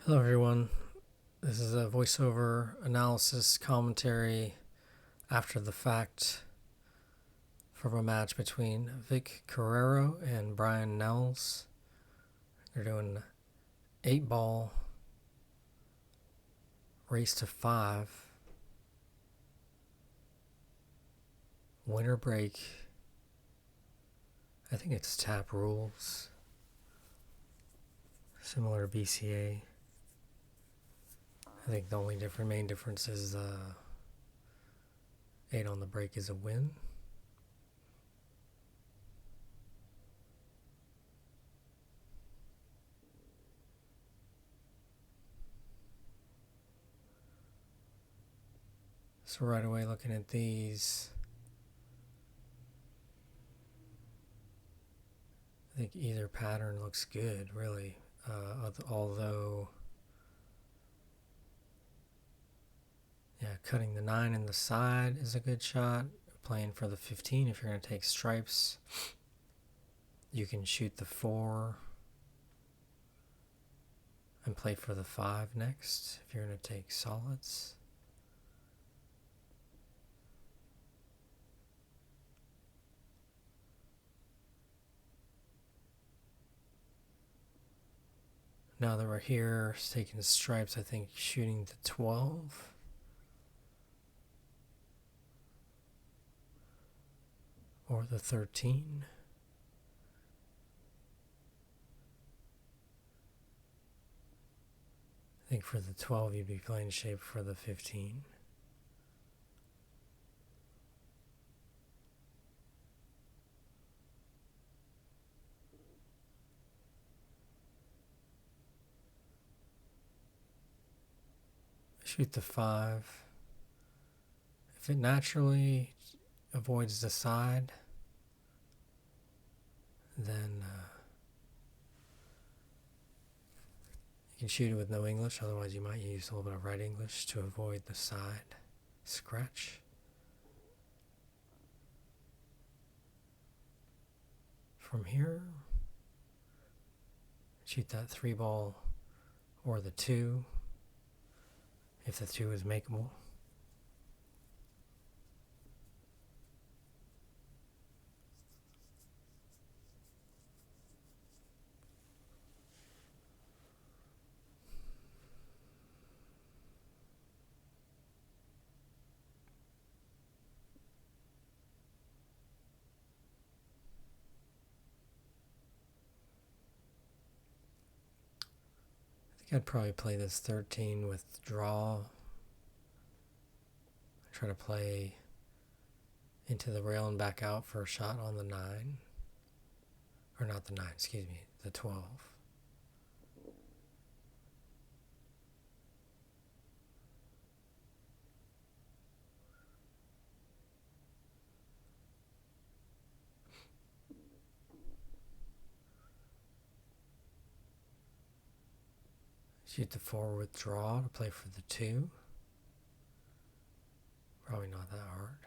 Hello, everyone. This is a voiceover analysis commentary after the fact from a match between Vic Carrero and Bryan Nehls. They're doing 8-ball race to 5 winter break. I think it's tap rules, similar to BCA. I think the only main difference is 8 on the break is a win. So right away looking at these, I think either pattern looks good, really. Although, cutting the 9 in the side is a good shot. Playing for the 15 if you're going to take stripes. You can shoot the 4 and play for the 5 next if you're going to take solids. Now that we're here, taking the stripes, I think shooting the 12 or the 13. I think for the 12 you'd be playing shape for the 15. Shoot the 5. If it naturally avoids the side, then you can shoot it with no English. Otherwise you might use a little bit of right English to avoid the side scratch. From here, shoot that 3-ball or the 2 if the 2 is makeable. I think I'd probably play this 13 with draw. Try to play into the rail and back out for a shot on the 9. Or not the 9, excuse me, the 12. Shoot the 4 with draw to play for the 2. Probably not that hard.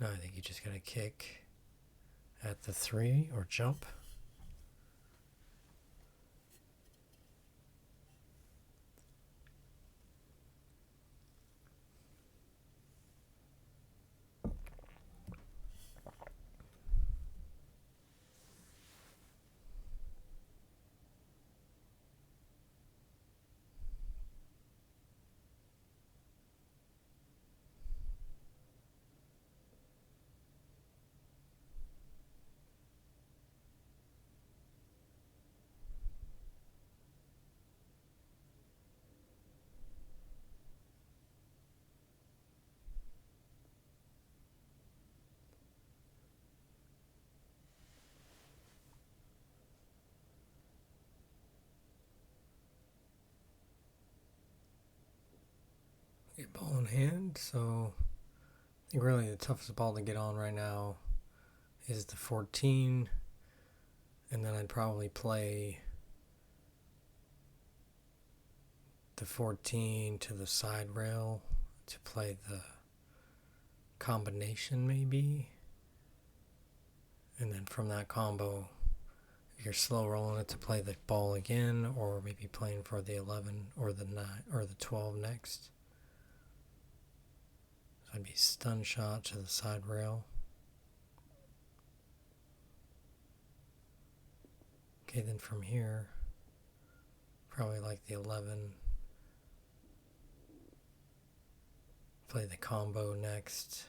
No, I think you just gotta kick at the 3 or jump. Get ball in hand, so I think really the toughest ball to get on right now is the 14, and then I'd probably play the 14 to the side rail to play the combination maybe, and then from that combo You're slow rolling it to play the ball again, or maybe playing for the 11 or the 9 or the 12 next. So I'd be stun shot to the side rail. Okay, then from here, probably like the 11. Play the combo next.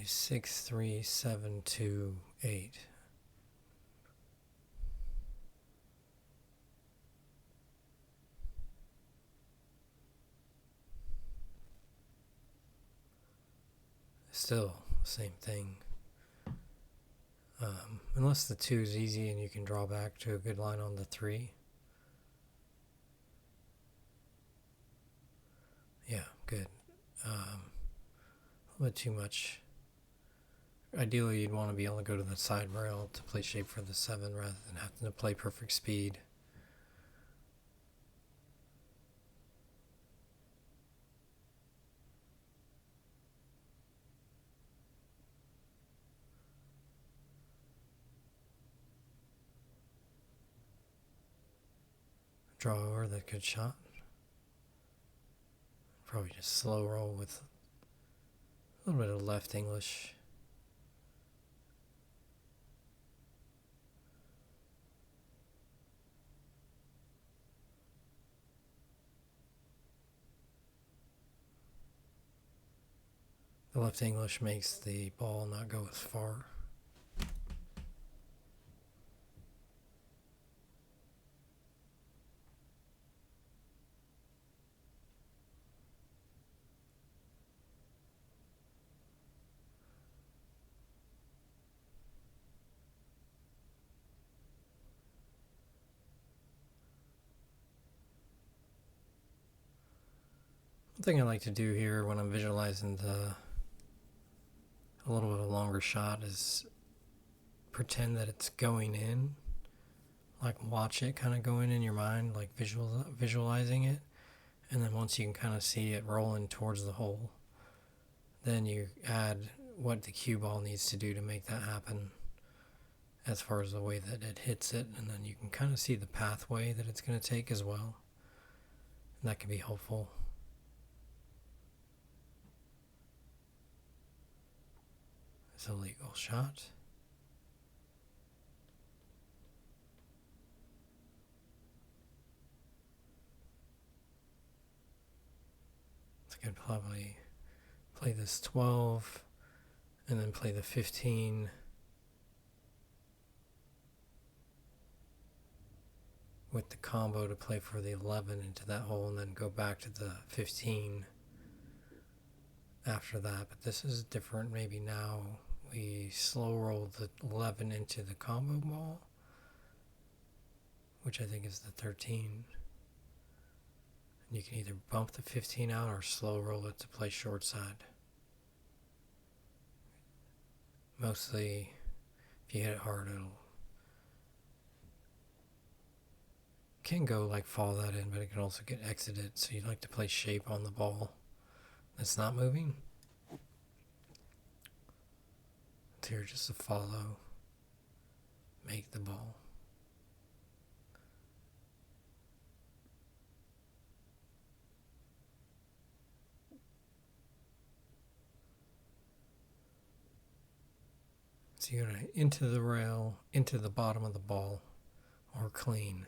A 6, 3, 7, 2, 8. Still, same thing. Unless the 2 is easy and you can draw back to a good line on the 3. Yeah, good. A little bit too much. Ideally, you'd want to be able to go to the side rail to play shape for the 7 rather than having to play perfect speed. Draw over that good shot. Probably just slow roll with a little bit of left English. The left English makes the ball not go as far. One thing I like to do here when I'm visualizing a little bit of a longer shot is pretend that it's going in, like watch it kind of going in your mind, like visualizing it, and then once you can kind of see it rolling towards the hole, then you add what the cue ball needs to do to make that happen as far as the way that it hits it, and then you can kind of see the pathway that it's going to take as well, and that can be helpful. It's a legal shot. I could probably play this 12 and then play the 15 with the combo to play for the 11 into that hole and then go back to the 15 after that. But this is different. Maybe now we slow roll the 11 into the combo ball, which I think is the 13. And you can either bump the 15 out or slow roll it to play short side. Mostly, if you hit it hard, can go like fall that in, but it can also get exited. So you like to play shape on the ball that's not moving. So here, just to follow, make the ball. So you're going to into the rail, into the bottom of the ball, or clean.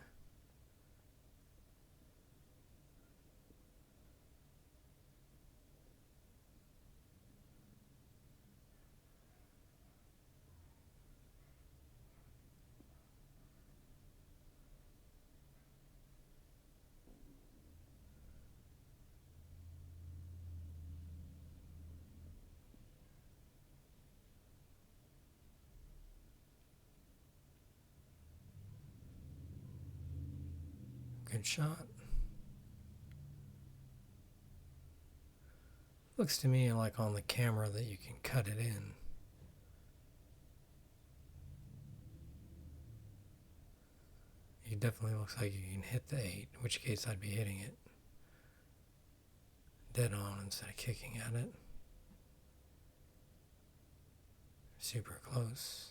Good shot. Looks to me like on the camera that you can cut it in. it definitely looks like you can hit the 8, in which case I'd be hitting it dead on instead of kicking at it. Super close.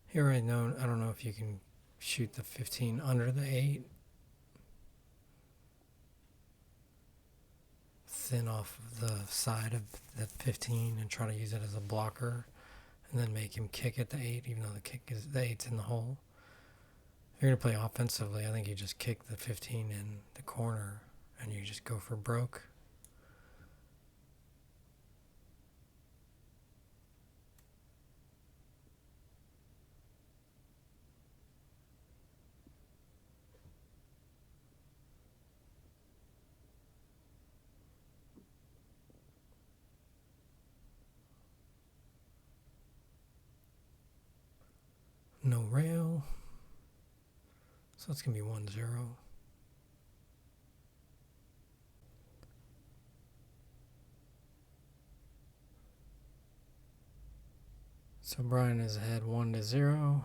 Here I don't know if you can shoot the 15 under the 8. Thin off the side of the 15 and try to use it as a blocker, and then make him kick at the 8, even though the 8's in the hole. If you're going to play offensively, I think you just kick the 15 in the corner and you just go for broke. No rail. So it's going to be 1-0. So Bryan is ahead 1-0.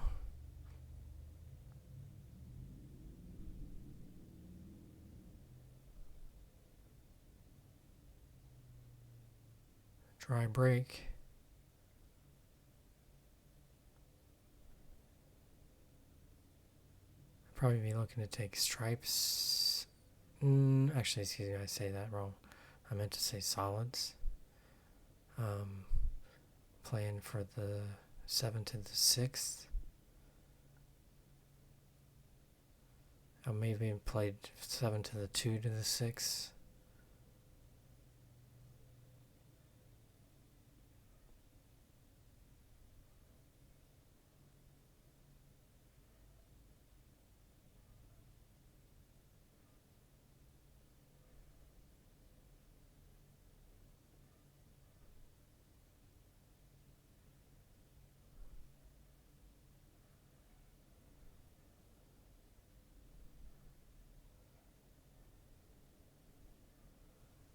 Dry break. Probably be looking to take stripes. Actually, excuse me, I say that wrong. I meant to say solids. Playing for the 7 to the 6th. I maybe played 7 to the 2 to the 6.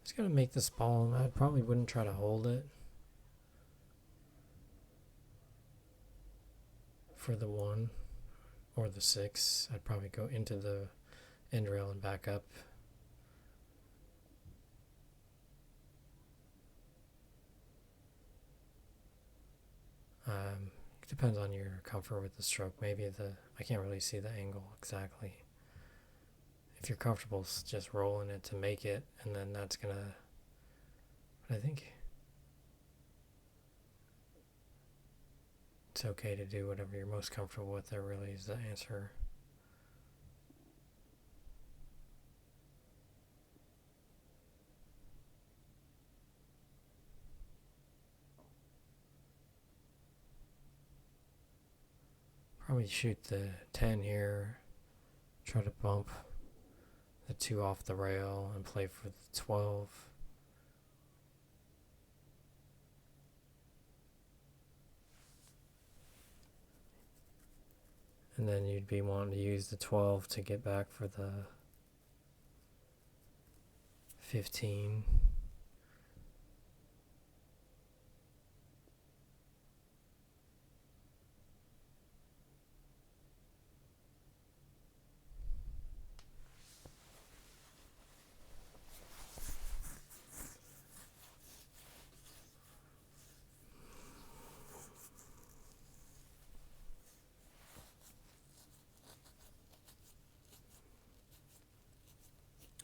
Just gonna make this ball. I probably wouldn't try to hold it for the 1 or the 6. I'd probably go into the end rail and back up. Depends on your comfort with the stroke. Maybe I can't really see the angle exactly. If you're comfortable just rolling it to make it, and then that's gonna, but I think it's okay to do whatever you're most comfortable with. There really is the answer. Probably shoot the 10 here, try to bump the 2 off the rail and play for the 12. And then you'd be wanting to use the 12 to get back for the 15.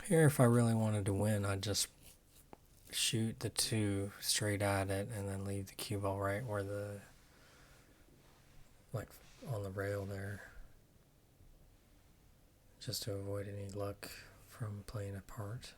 Here, if I really wanted to win, I'd just shoot the 2 straight at it and then leave the cue ball right where like on the rail there, just to avoid any luck from playing a part.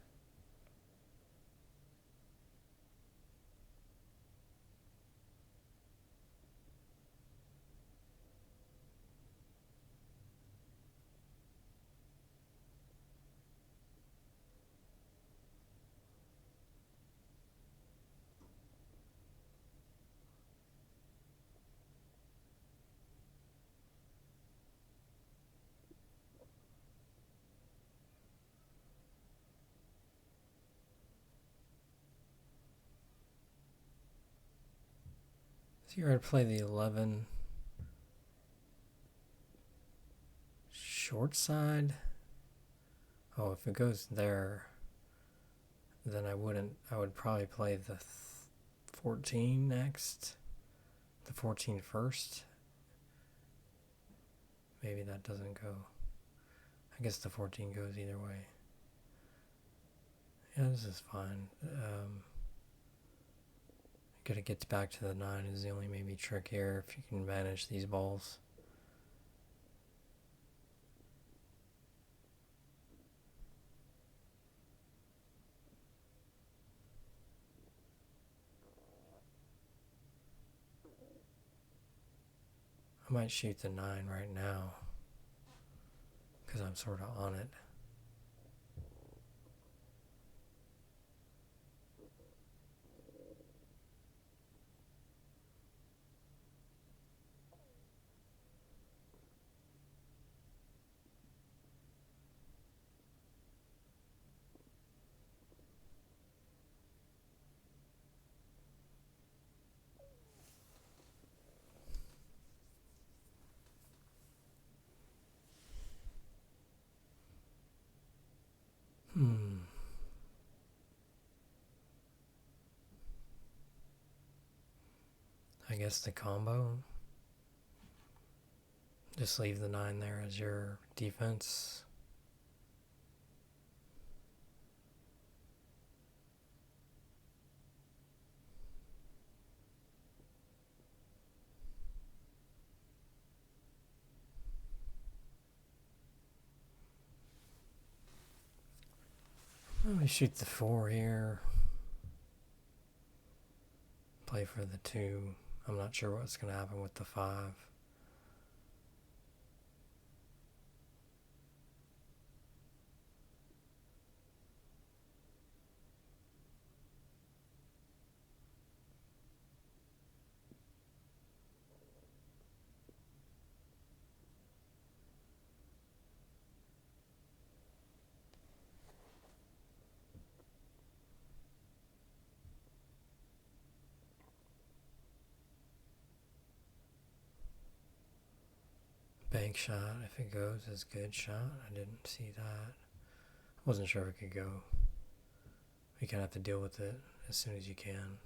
So you're going to play the 11 short side. Oh, if it goes there, then I wouldn't. I would probably play the 14 next. The 14 first. Maybe that doesn't go. I guess the 14 goes either way. Yeah, this is fine. Gotta get back to the 9 is the only maybe trick here if you can manage these balls. I might shoot the 9 right now because I'm sort of on it. I guess the combo. Just leave the 9 there as your defense. Let me shoot the 4 here. Play for the 2. I'm not sure what's going to happen with the 5. Bank shot, if it goes, is good shot. I didn't see that. Wasn't sure if it could go. You kind of have to deal with it as soon as you can.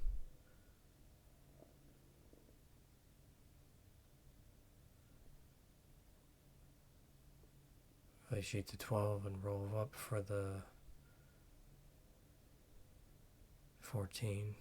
I shoot the 12 and roll up for the 14.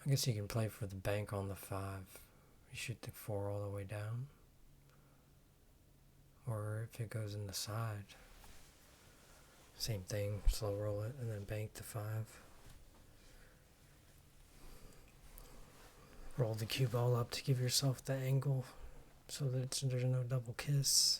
I guess you can play for the bank on the 5. You shoot the 4 all the way down. Or if it goes in the side, same thing, slow roll it and then bank the 5. Roll the cue ball up to give yourself the angle so that there's no double kiss.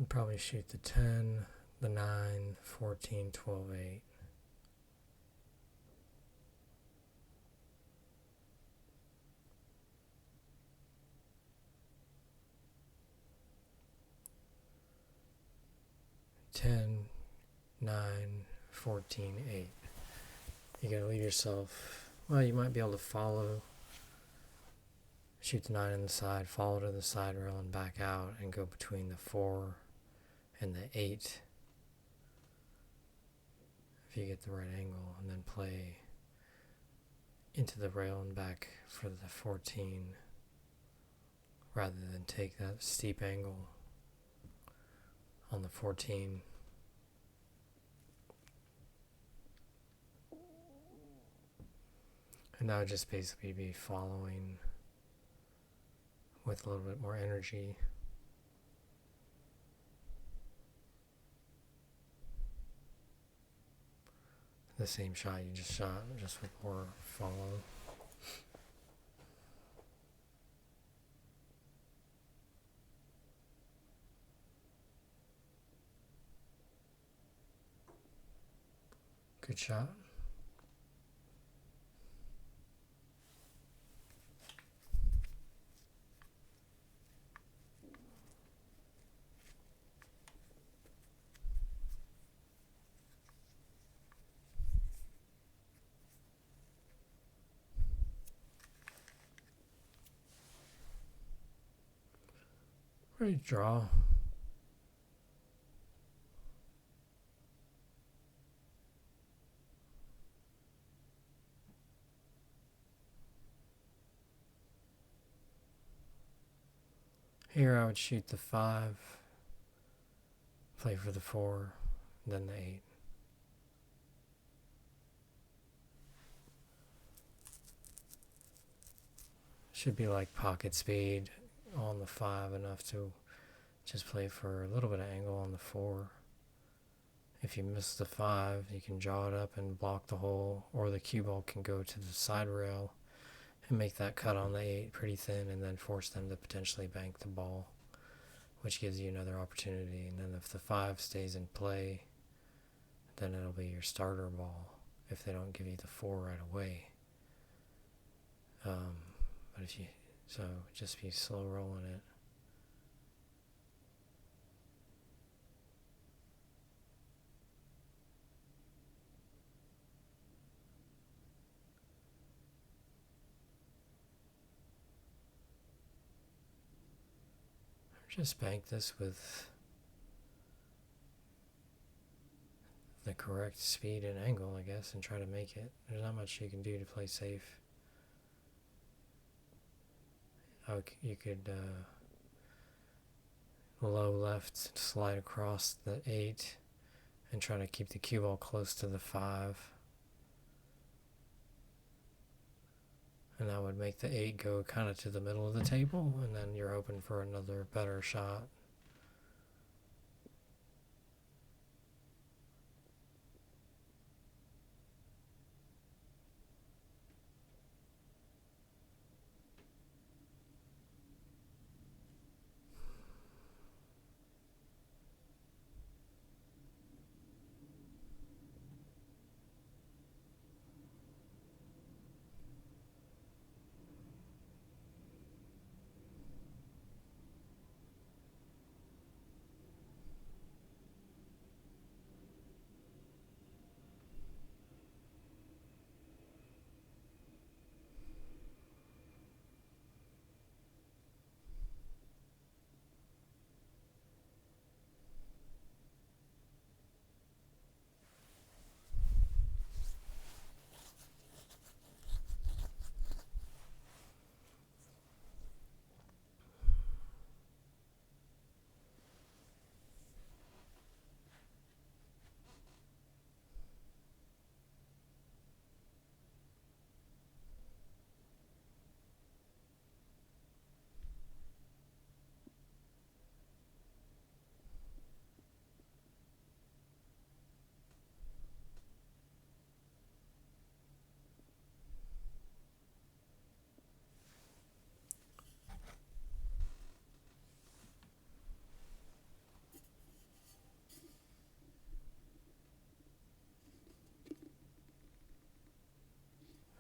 I'd probably shoot the 10, the 9, 14, 12, 8. Ten, 9, 14, 8. You gotta leave yourself, well, you might be able to follow, shoot the 9 on the side, follow to the side rail and back out and go between the 4 and the 8 if you get the right angle, and then play into the rail and back for the 14 rather than take that steep angle on the 14. And that would just basically be following with a little bit more energy. The same shot you just shot, just with more follow. Good shot. Ready to draw. Here I would shoot the 5, play for the 4, then the 8. Should be like pocket speed on the 5, enough to just play for a little bit of angle on the 4. If you miss the 5, you can jaw it up and block the hole, or the cue ball can go to the side rail and make that cut on the 8 pretty thin, and then force them to potentially bank the ball, which gives you another opportunity. And then if the 5 stays in play, then it'll be your starter ball if they don't give you the 4 right away. But if you, so just be slow rolling it. Just bank this with the correct speed and angle, I guess, and try to make it. There's not much you can do to play safe. You could low left, slide across the 8 and try to keep the cue ball close to the 5. And that would make the 8 go kind of to the middle of the table, and then you're open for another better shot.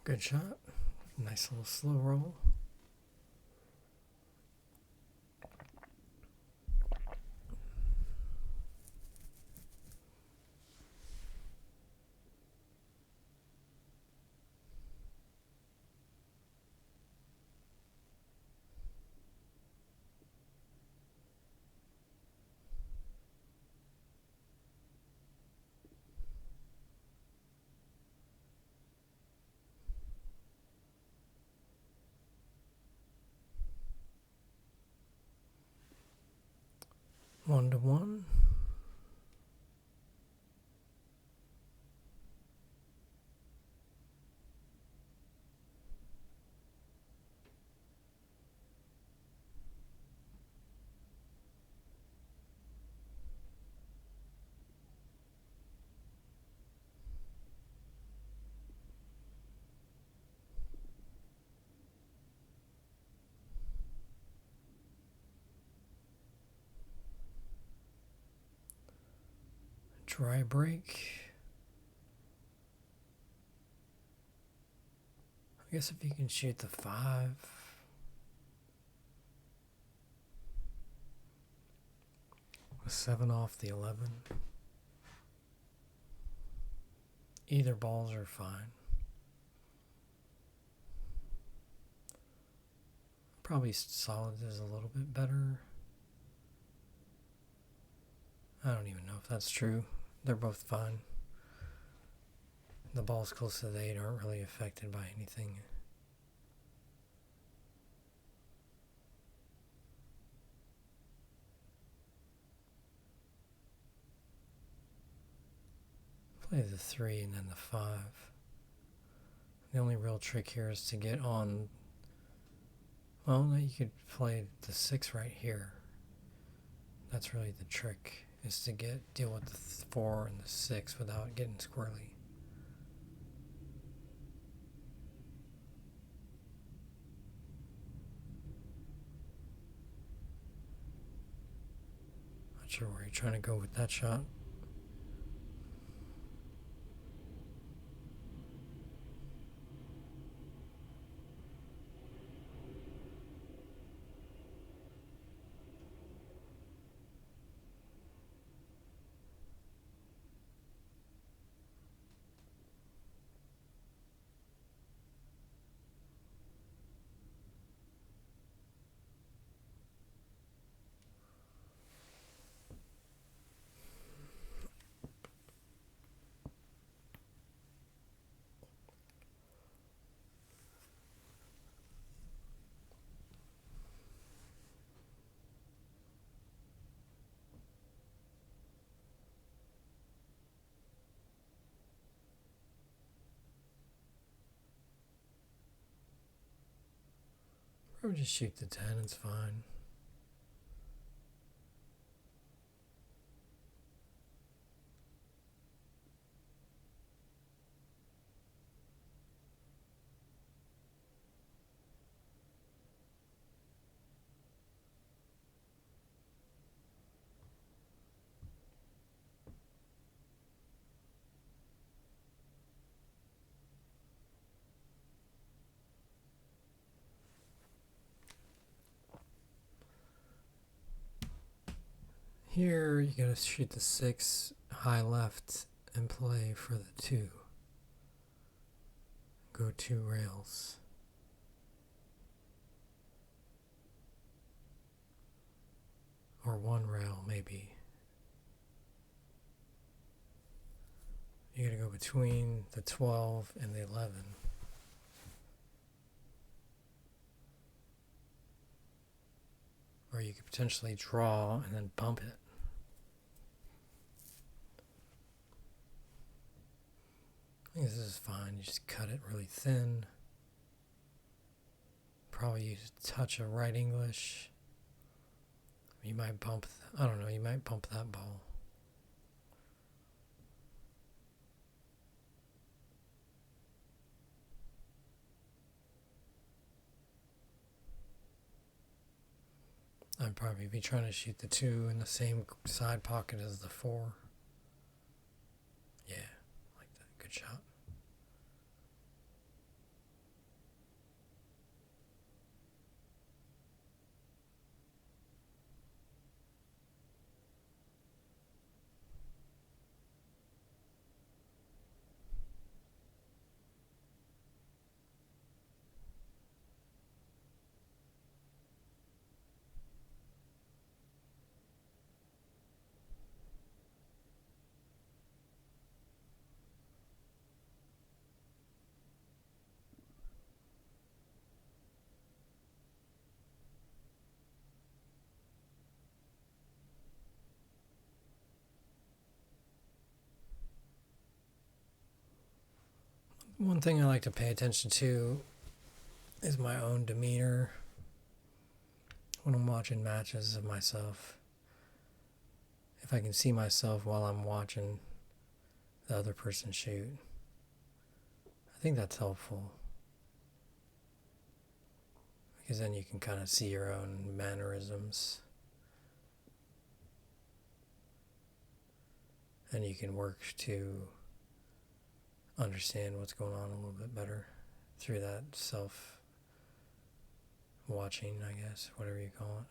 Good shot. Nice little slow roll. 1-1. Dry break. I guess if you can shoot the 5. A 7 off the 11. Either balls are fine. Probably solid is a little bit better. I don't even know if that's true. They're both fine. The balls close to the 8 aren't really affected by anything. Play the 3 and then the 5. The only real trick here is to get on. Well, you could play the 6 right here. That's really the trick, is to deal with the 4 and the 6 without getting squirrely. Not sure where you're trying to go with that shot. Or just shoot the 10, it's fine. Here you gotta shoot the 6 high left and play for the 2. Go 2 rails. Or 1 rail maybe. You gotta go between the 12 and the 11. Or you could potentially draw and then bump it. I think this is fine. You just cut it really thin. Probably use a touch of right English. You might bump, I don't know, you might bump that ball. I'd probably be trying to shoot the 2 in the same side pocket as the 4. Yeah, like that. Good shot. One thing I like to pay attention to is my own demeanor when I'm watching matches of myself. If I can see myself while I'm watching the other person shoot, I think that's helpful. Because then you can kind of see your own mannerisms. And you can work to understand what's going on a little bit better through that self-watching, I guess, whatever you call it.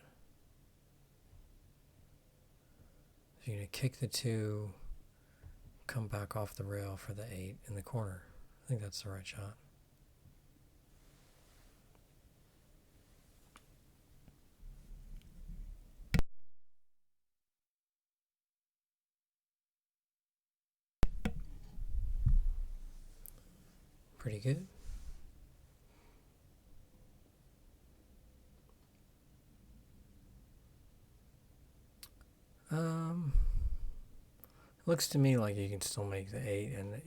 So you're going to kick the 2, come back off the rail for the 8 in the corner. I think that's the right shot. Pretty good. Looks to me like you can still make the 8 and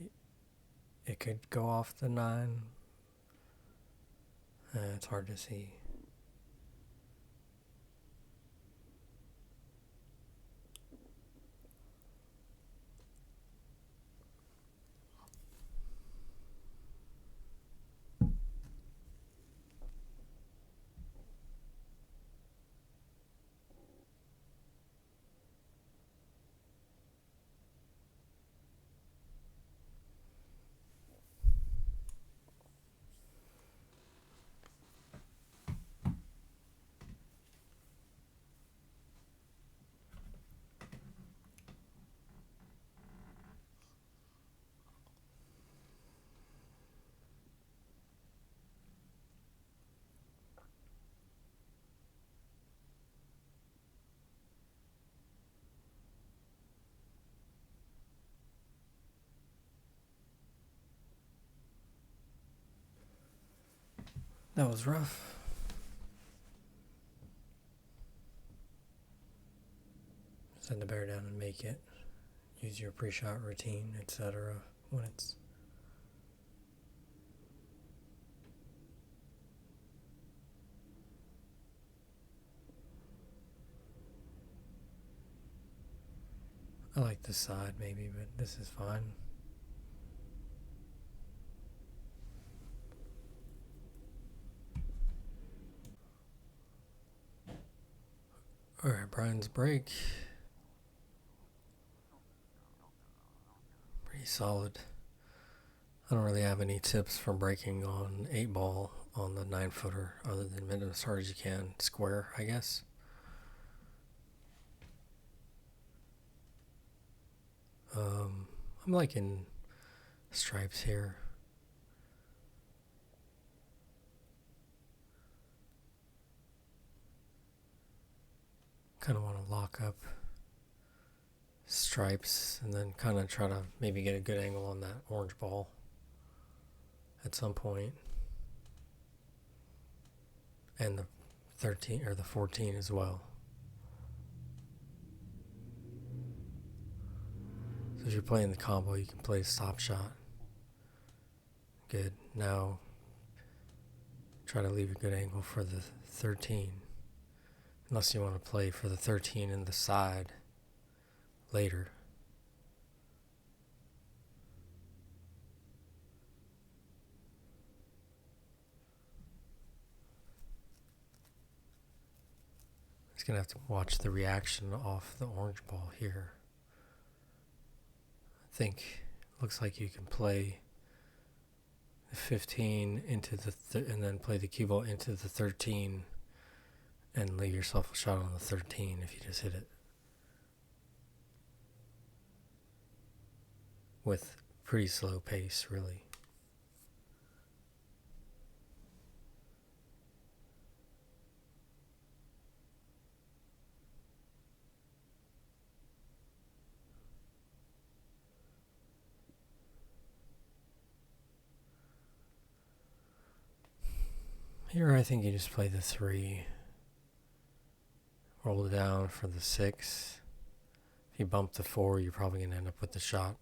it could go off the 9. It's hard to see. That was rough. Set the bear down and make it. Use your pre-shot routine, etc. when it's I like this side maybe, but this is fine. Alright, Bryan's break. Pretty solid. I don't really have any tips for breaking on 8-ball on the 9-footer other than mid as hard as you can. Square, I guess. I'm liking stripes here. Kind of want to lock up stripes and then kind of try to maybe get a good angle on that orange ball at some point. And the 13 or the 14 as well. So if you're playing the combo, you can play stop shot. Good. Now try to leave a good angle for the 13. Unless you want to play for the 13 in the side later. Just going to have to watch the reaction off the orange ball here. I think looks like you can play the 15 into the and then play the cue ball into the 13 and leave yourself a shot on the 13 if you just hit it with pretty slow pace, really. Here I think you just play the 3, roll it down for the 6. If you bump the 4, you're probably going to end up with the shot.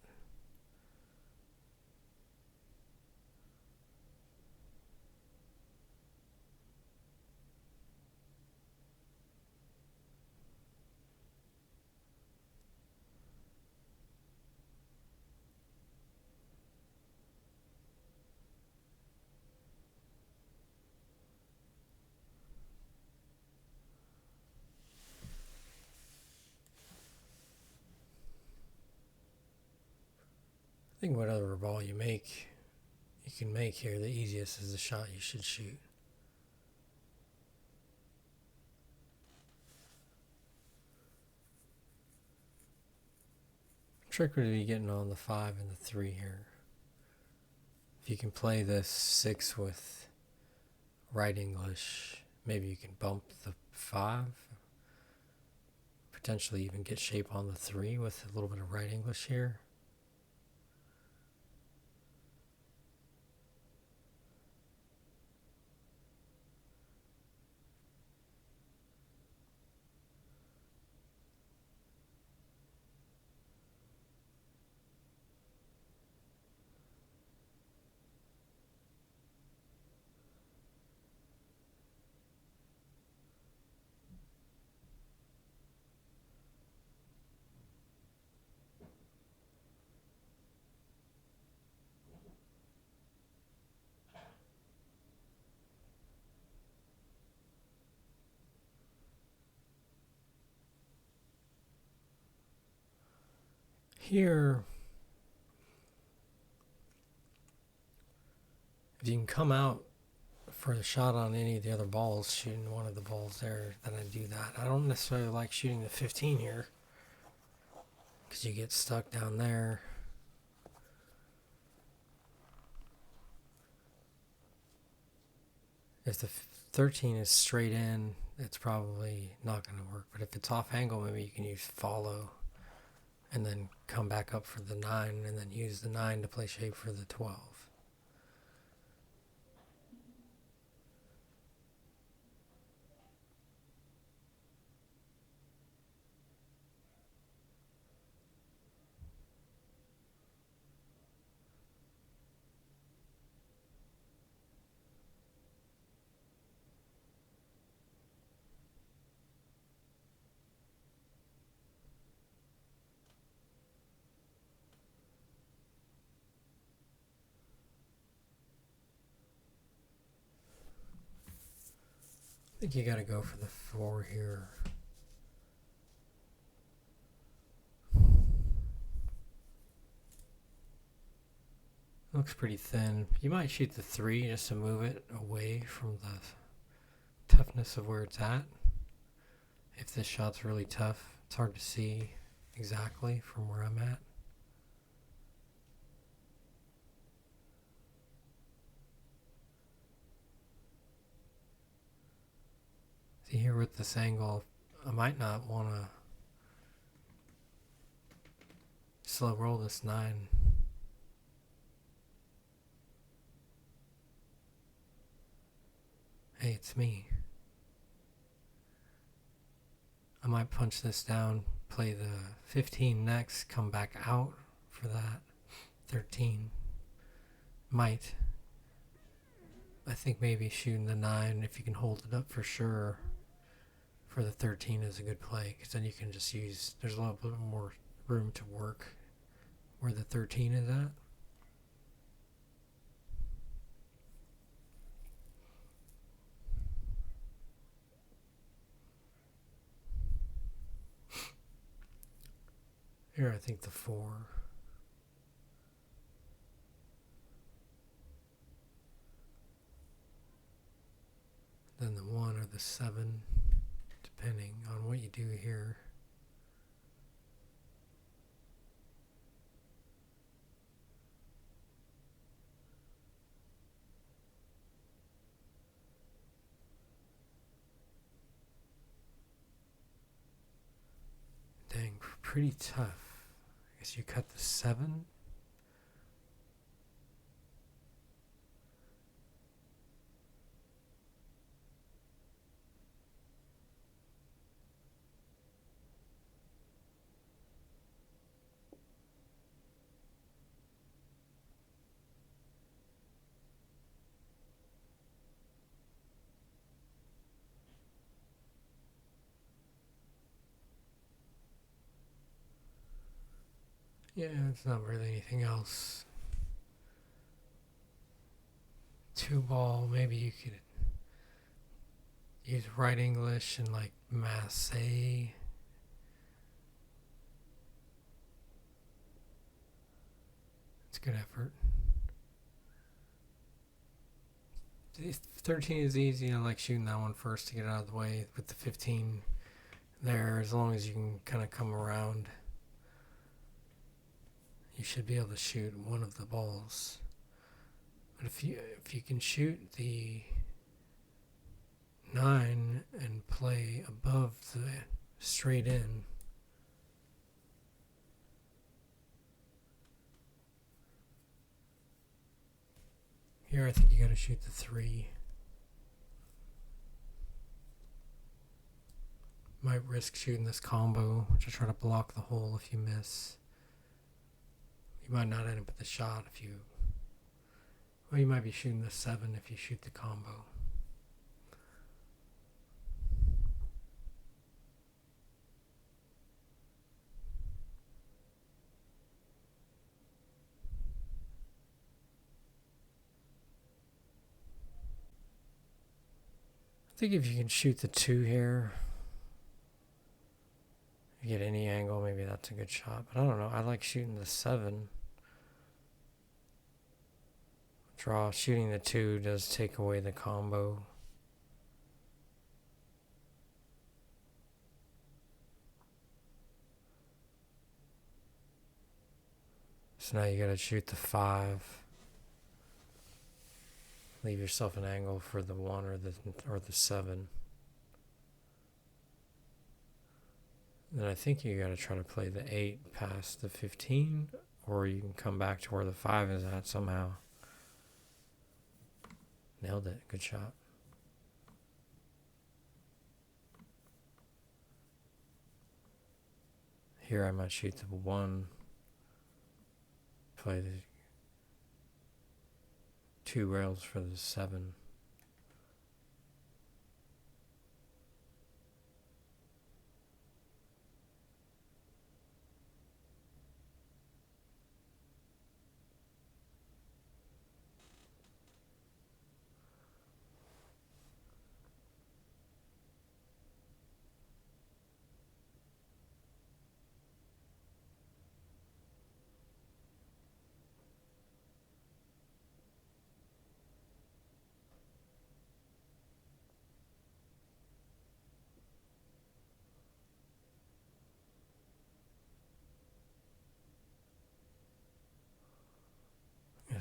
I think whatever ball you can make here, the easiest is the shot you should shoot. Trick would be getting on the 5 and the 3 here. If you can play this 6 with right English, maybe you can bump the 5. Potentially even get shape on the 3 with a little bit of right English here. Here, if you can come out for the shot on any of the other balls, shooting one of the balls there, then I do that. I don't necessarily like shooting the 15 here because you get stuck down there. If the 13 is straight in, it's probably not going to work. But if it's off angle, maybe you can use follow and then come back up for the 9 and then use the 9 to play shape for the 12. I think you got to go for the 4 here. Looks pretty thin. You might shoot the 3 just to move it away from the toughness of where it's at. If this shot's really tough, it's hard to see exactly from where I'm at. See here with this angle, I might not want to slow roll this 9. Hey, it's me. I might punch this down, play the 15 next, come back out for that 13. Might. I think maybe shooting the 9, if you can hold it up for sure, for the 13 is a good play, because then you can just use, there's a lot more room to work where the 13 is at. Here I think the 4. Then the 1 or the 7, depending on what you do here. Dang, pretty tough. I guess you cut the 7. Yeah, it's not really anything else. 2 ball, maybe you could use right English and like masse. It's a good effort. 13 is easy. I like shooting that one first to get it out of the way with the 15 there. As long as you can kind of come around, you should be able to shoot one of the balls. But if you can shoot the 9 and play above the straight in, here I think you got to shoot the 3. Might risk shooting this combo to try to block the hole if you miss. You might not end up with the shot if you... Well, you might be shooting the 7 if you shoot the combo. I think if you can shoot the 2 here, you get any angle, maybe that's a good shot. But I don't know. I like shooting the 7. Draw. Shooting the 2 does take away the combo. So now you gotta shoot the 5. Leave yourself an angle for the 1 or the 7. Then I think you gotta try to play the 8 past the 15, or you can come back to where the 5 is at somehow. Nailed it. Good shot. Here I might shoot the 1. Play the 2 rails for the 7.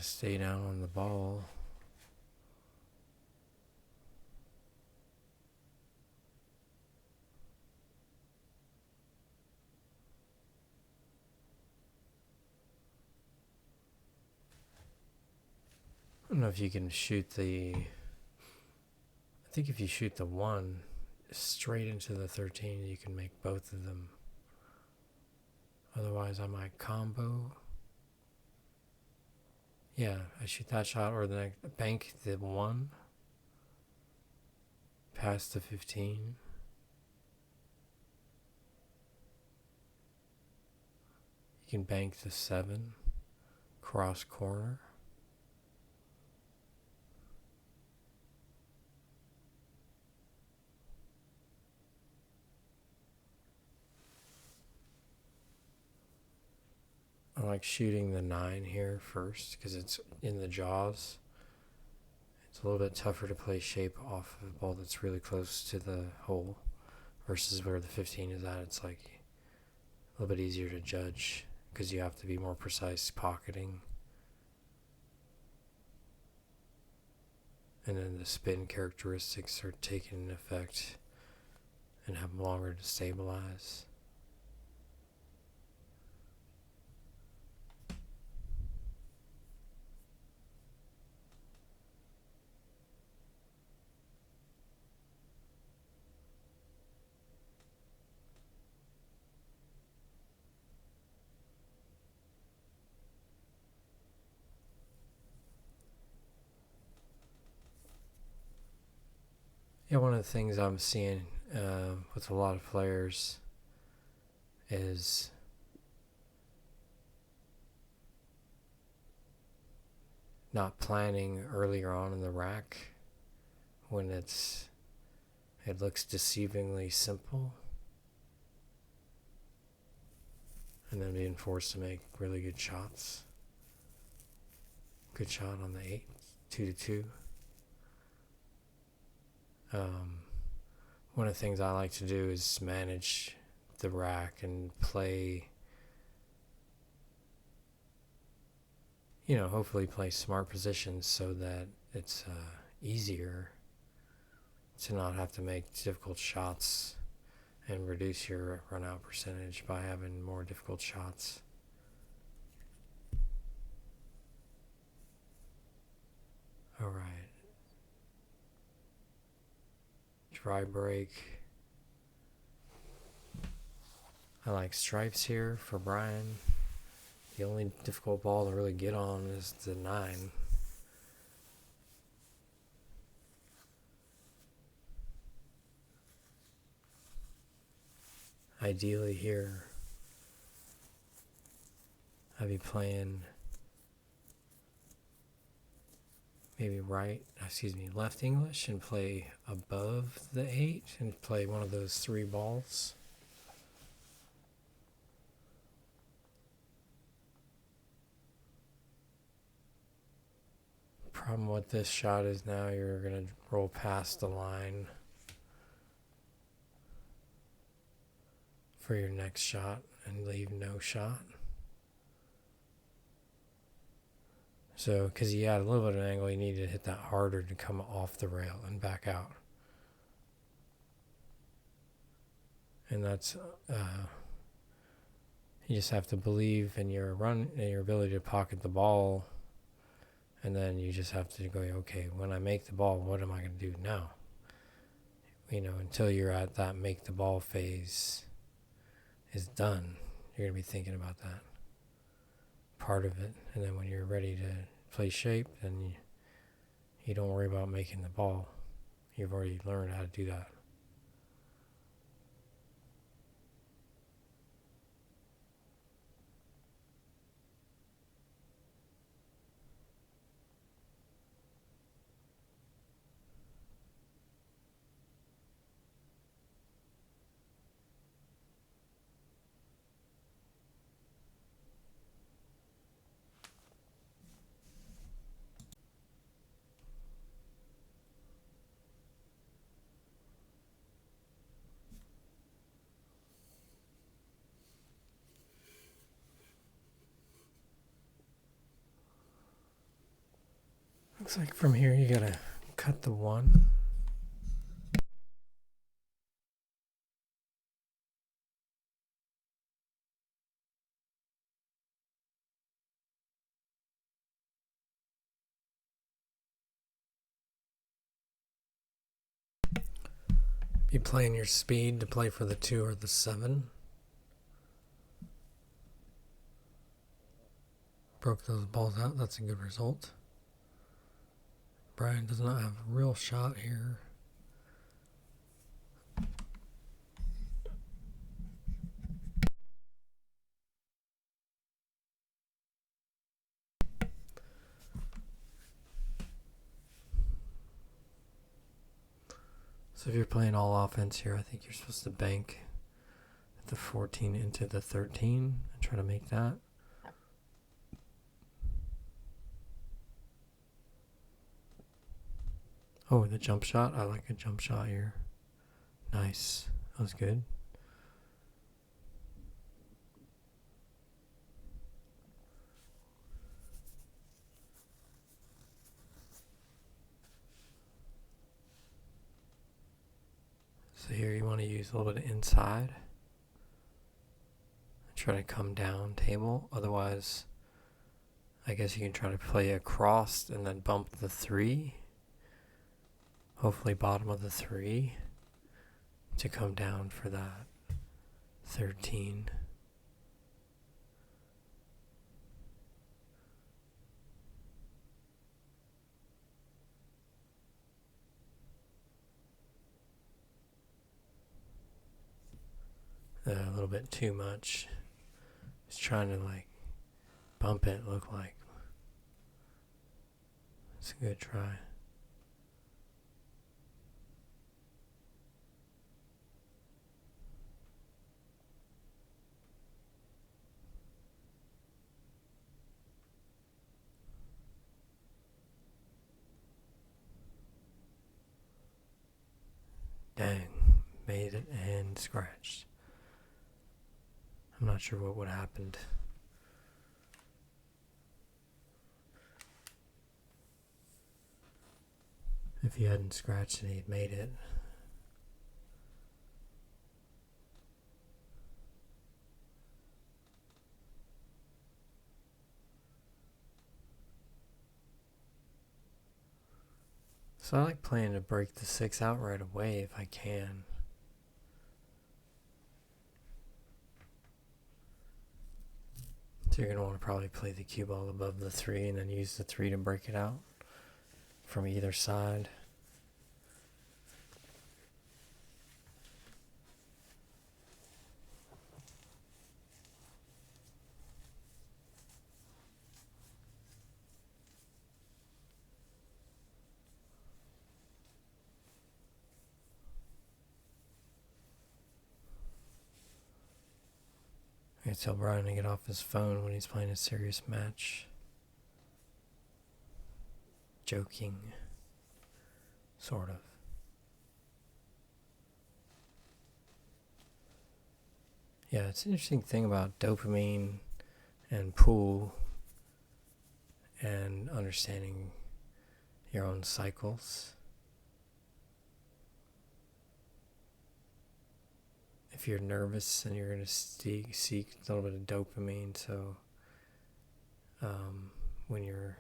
Stay down on the ball. I don't know if you can shoot the... I think if you shoot the 1 straight into the 13, you can make both of them. Otherwise, I might combo. Yeah, I shoot that shot, or the bank the 1 past the 15. You can bank the 7 cross corner. I like shooting the 9 here first because it's in the jaws. It's a little bit tougher to play shape off of a ball that's really close to the hole versus where the 15 is at. It's like a little bit easier to judge because you have to be more precise pocketing. And then the spin characteristics are taken in effect and have longer to stabilize. Yeah, one of the things I'm seeing with a lot of players is not planning earlier on in the rack when it looks deceivingly simple, and then being forced to make really good shots. good shot on the 8, 2-2. One of the things I like to do is manage the rack and play, hopefully play smart positions so that it's easier to not have to make difficult shots and reduce your run out percentage by having more difficult shots. All right. Dry break. I like stripes here for Bryan. The only difficult ball to really get on is the 9. Ideally here, I'd be playing maybe left English and play above the 8 and play one of those 3 balls. Problem with this shot is now you're going to roll past the line for your next shot and leave no shot. So, because you had a little bit of an angle, you need to hit that harder to come off the rail and back out. And that's, you just have to believe in your run and your ability to pocket the ball. And then you just have to go, okay, when I make the ball, what am I going to do now? Until you're at that make the ball phase is done, you're going to be thinking about that part of it. And then when you're ready to play shape, then you don't worry about making the ball. You've already learned how to do that. Looks like from here you gotta cut the 1. Be playing your speed to play for the 2 or the 7. Broke those balls out. That's a good result. Bryan does not have a real shot here. So if you're playing all offense here, I think you're supposed to bank the 14 into the 13 and try to make that. Oh, the jump shot. I like a jump shot here. Nice. That was good. So here you want to use a little bit of inside. Try to come down table. Otherwise, I guess you can try to play across and then bump the 3. Hopefully bottom of the 3 to come down for that 13. A little bit too much. Just trying to bump it, look like. It's a good try. Dang, made it and scratched. I'm not sure what would have happened. If he hadn't scratched and he'd made it. So I like playing to break the 6 out right away if I can. So you're going to want to probably play the cue ball above the 3 and then use the 3 to break it out from either side. I tell Bryan to get off his phone when he's playing a serious match. Joking. Sort of. Yeah, it's an interesting thing about dopamine and pool and understanding your own cycles. If you're nervous, then you're going to seek a little bit of dopamine. So when you're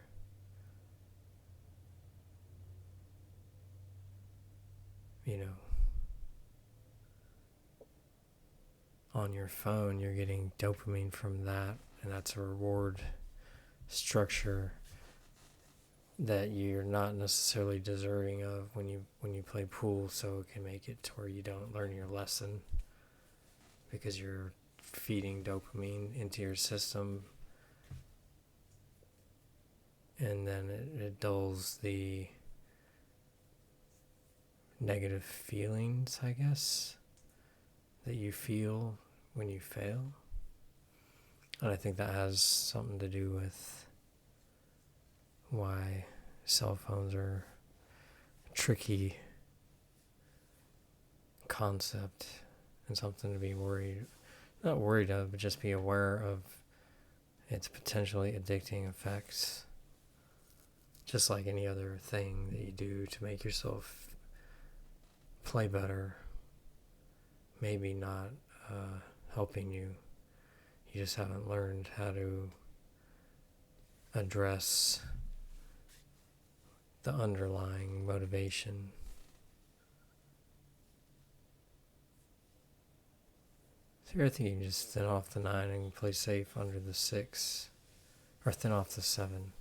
on your phone, you're getting dopamine from that, and that's a reward structure that you're not necessarily deserving of when you play pool. So it can make it to where you don't learn your lesson because you're feeding dopamine into your system, and then it dulls the negative feelings, I guess, that you feel when you fail. And I think that has something to do with why cell phones are a tricky concept and something to be not worried of, but just be aware of its potentially addicting effects. Just like any other thing that you do to make yourself play better, maybe not helping you. You just haven't learned how to address the underlying motivation. So here I think you can just thin off the 9 and play safe under the 6, or thin off the 7.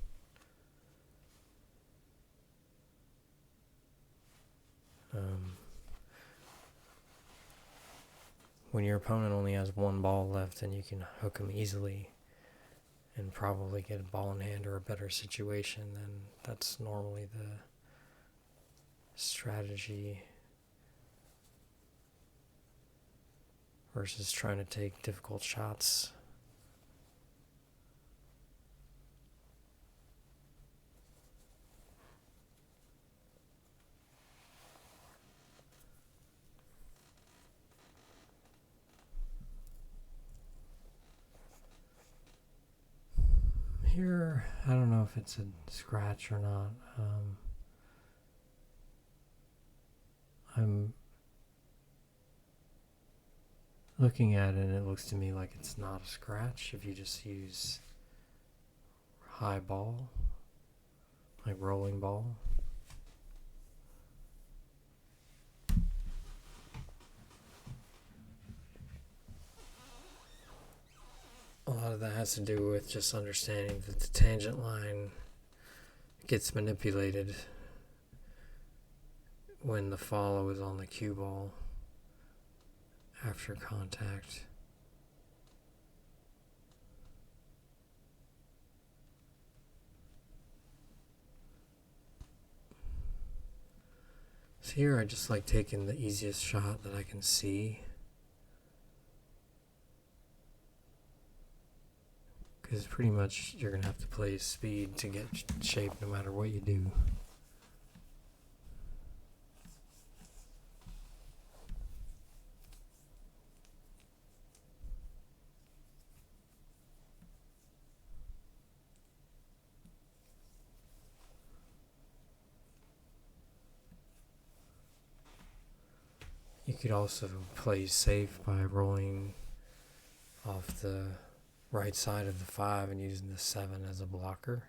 When your opponent only has 1 ball left and you can hook him easily and probably get a ball in hand or a better situation, then that's normally the strategy versus trying to take difficult shots. Here, I don't know if it's a scratch or not. I'm looking at it and it looks to me like it's not a scratch if you just use high ball, like rolling ball. A lot of that has to do with just understanding that the tangent line gets manipulated when the follow is on the cue ball after contact. So here I just like taking the easiest shot that I can see, because pretty much you're going to have to play speed to get shape no matter what you do. could also play safe by rolling off the right side of the 5 and using the 7 as a blocker.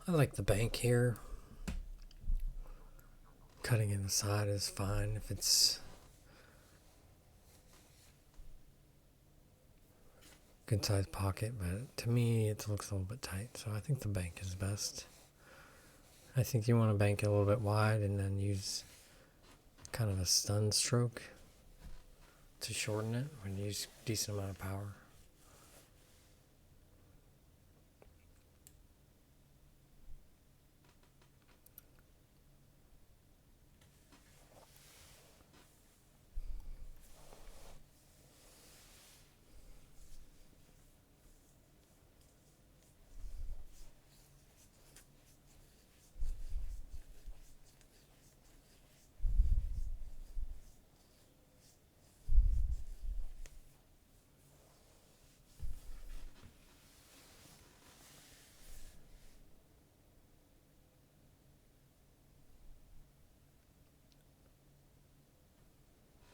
I like the bank here. Cutting in the side is fine if it's good sized pocket, but to me it looks a little bit tight, so I think the bank is best. I think you want to bank it a little bit wide and then use kind of a stun stroke to shorten it when you use a decent amount of power.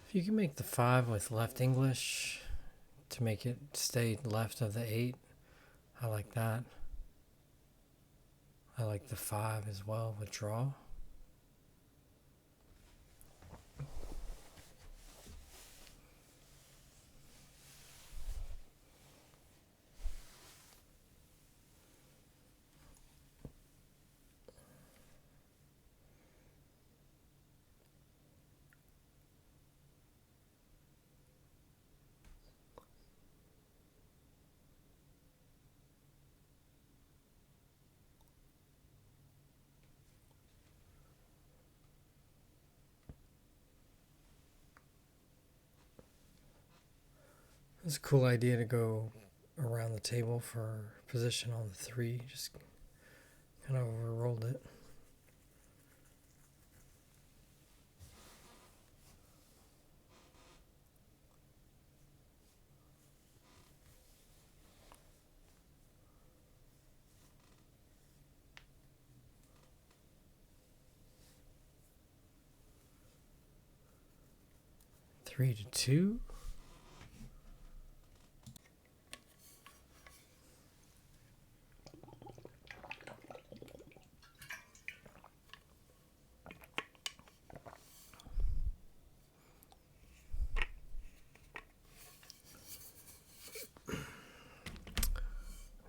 If you can make the 5 with left English to make it stay left of the 8, I like that. I like the 5 as well with draw. It's a cool idea to go around the table for position on the 3. Just kind of overrolled it. Three to 2.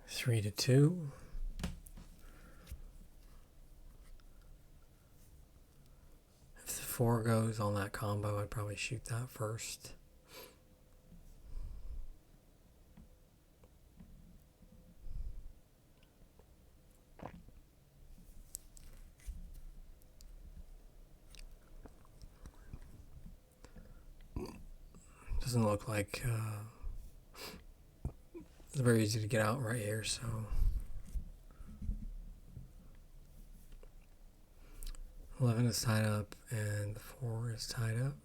Three to 2. If the 4 goes on that combo, I'd probably shoot that first. Doesn't look like it's very easy to get out right here, so 11 is tied up, and the 4 is tied up,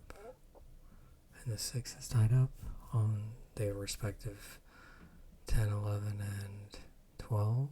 and the 6 is tied up on their respective 10, 11, and 12.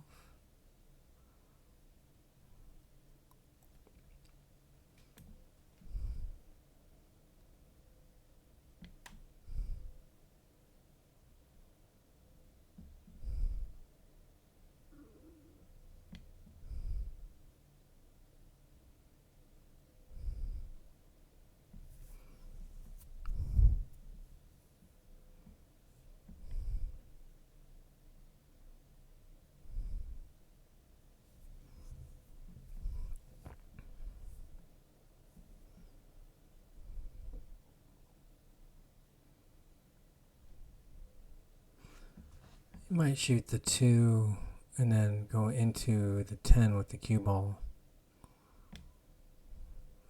You might shoot the 2 and then go into the 10 with the cue ball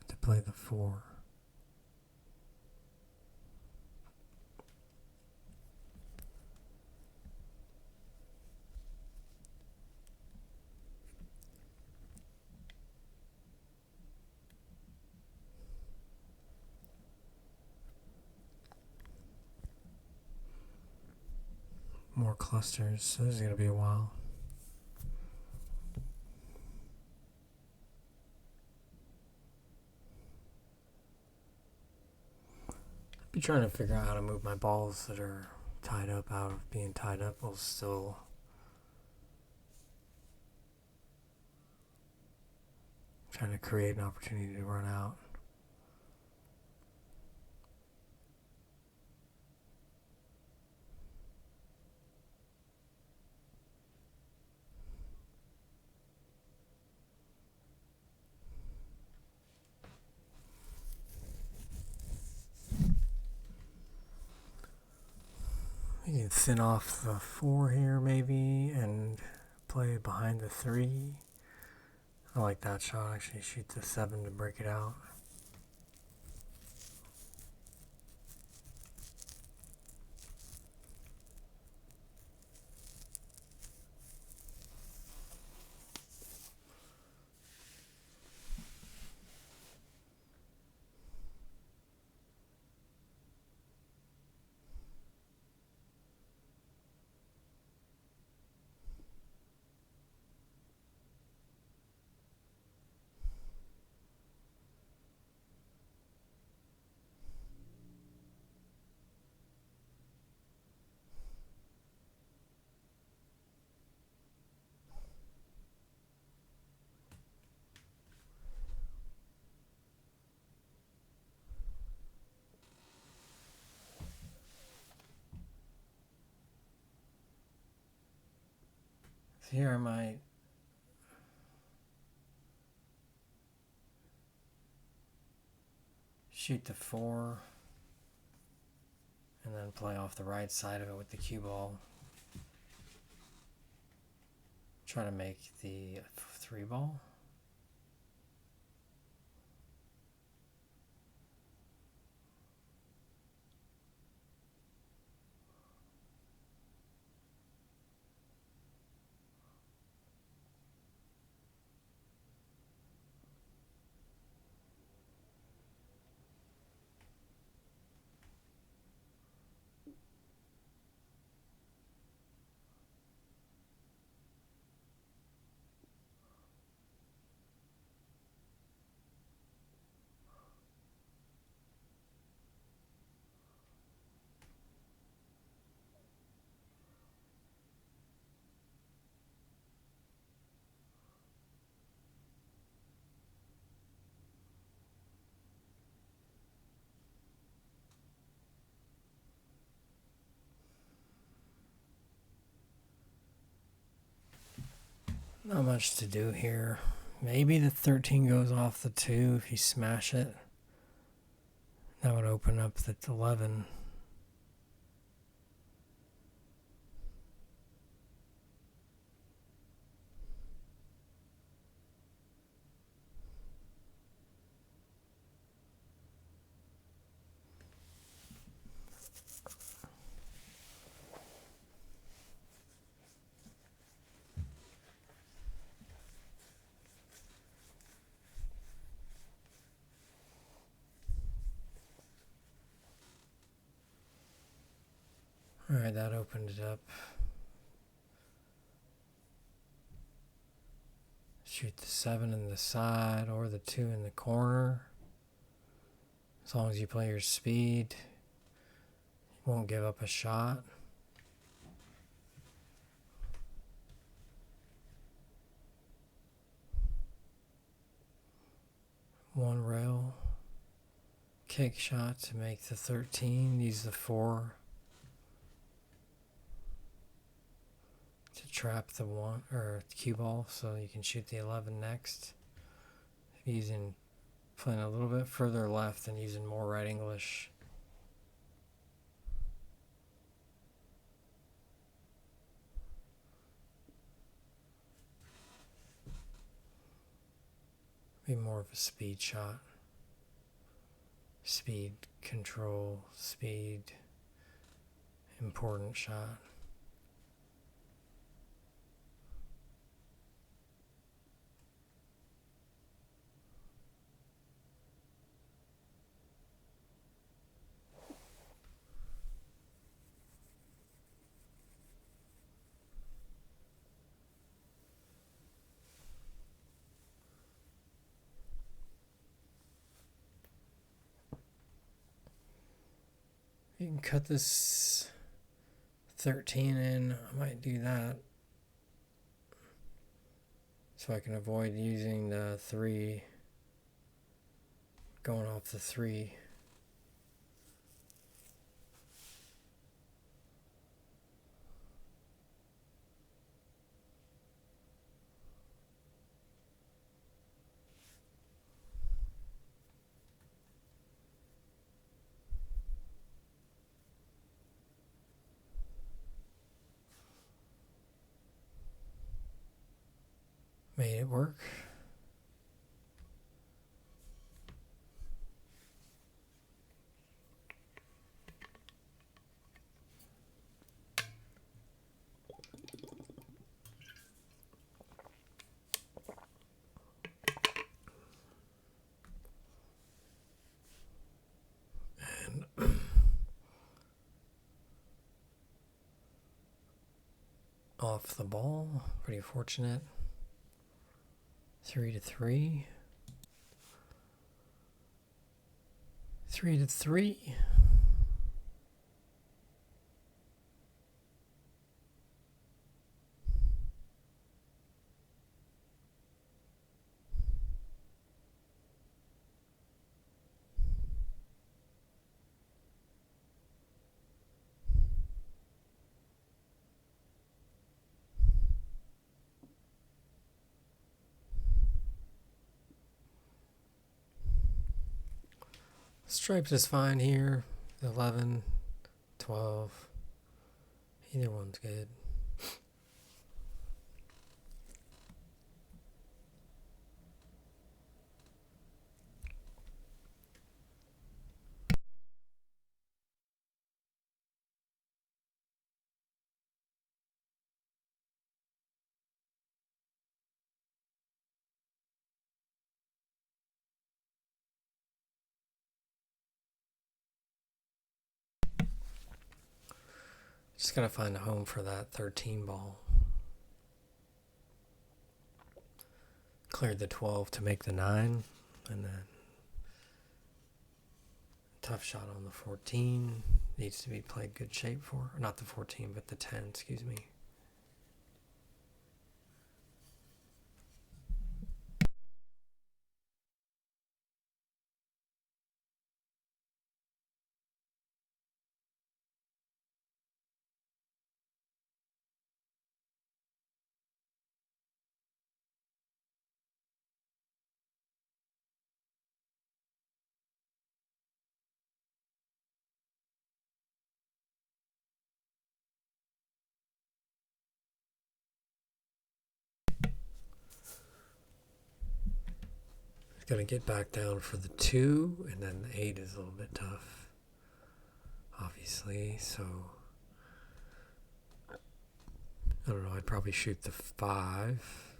to play the 4. clusters, so this is going to be a while. I'll be trying to figure out how to move my balls that are tied up out of being tied up while still trying to create an opportunity to run out. You can thin off the 4 here maybe and play behind the 3. I like that shot. Actually, shoot the 7 to break it out. So here I might shoot the 4 and then play off the right side of it with the cue ball. Try to make the 3 ball. Not much to do here. Maybe the 13 goes off the 2 if you smash it. That would open up the 11. Alright, that opened it up. Shoot the 7 in the side or the 2 in the corner. As long as you play your speed, you won't give up a shot. One rail. Kick shot to make the 13. Use the 4 to trap the 1 or cue ball so you can shoot the 11 next. Playing a little bit further left and using more right English. Be more of a speed shot. Speed control, speed, important shot. You can cut this 13 in. I might do that so I can avoid using the 3, going off the 3. Made it work. Off the ball. Pretty fortunate. 3-3. 3-3. Stripes is fine here. 11, 12. Either one's good. Just gotta find a home for that 13 ball. Cleared the 12 to make the 9, and then tough shot on the 14. Needs to be played good shape for. Not the 14, but the 10, excuse me. Gonna get back down for the 2, and then the 8 is a little bit tough, obviously, so I don't know, I'd probably shoot the 5,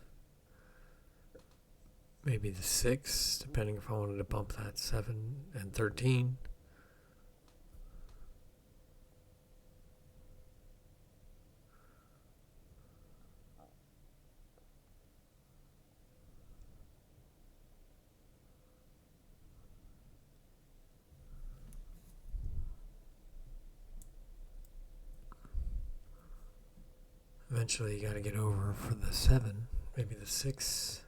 maybe the 6, depending if I wanted to bump that 7 and 13. Eventually you gotta get over for the 7, maybe the 6.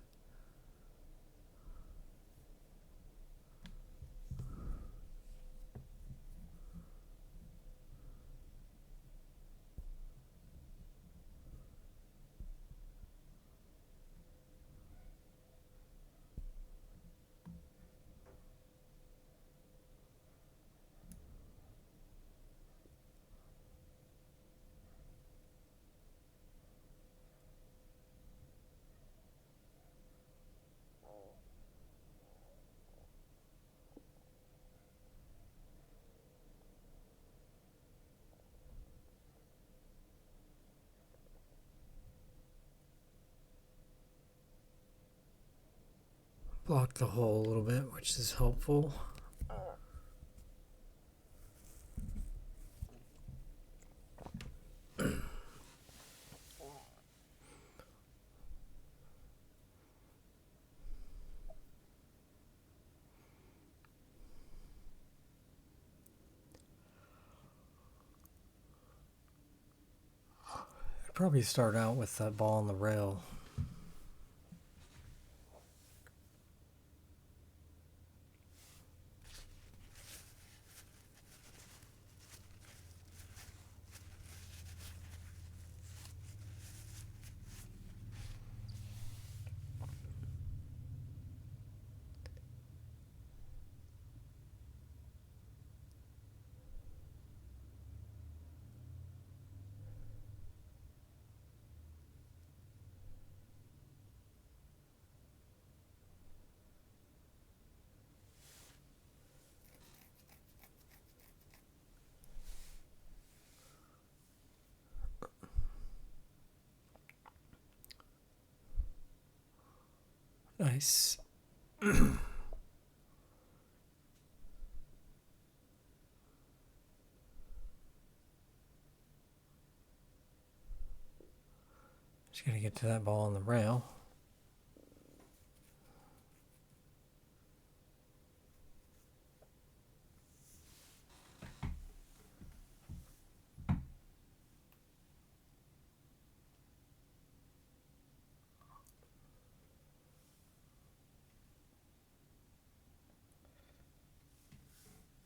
Block the hole a little bit, which is helpful. Probably start out with that ball on the rail. Nice. Just gotta get to that ball on the rail.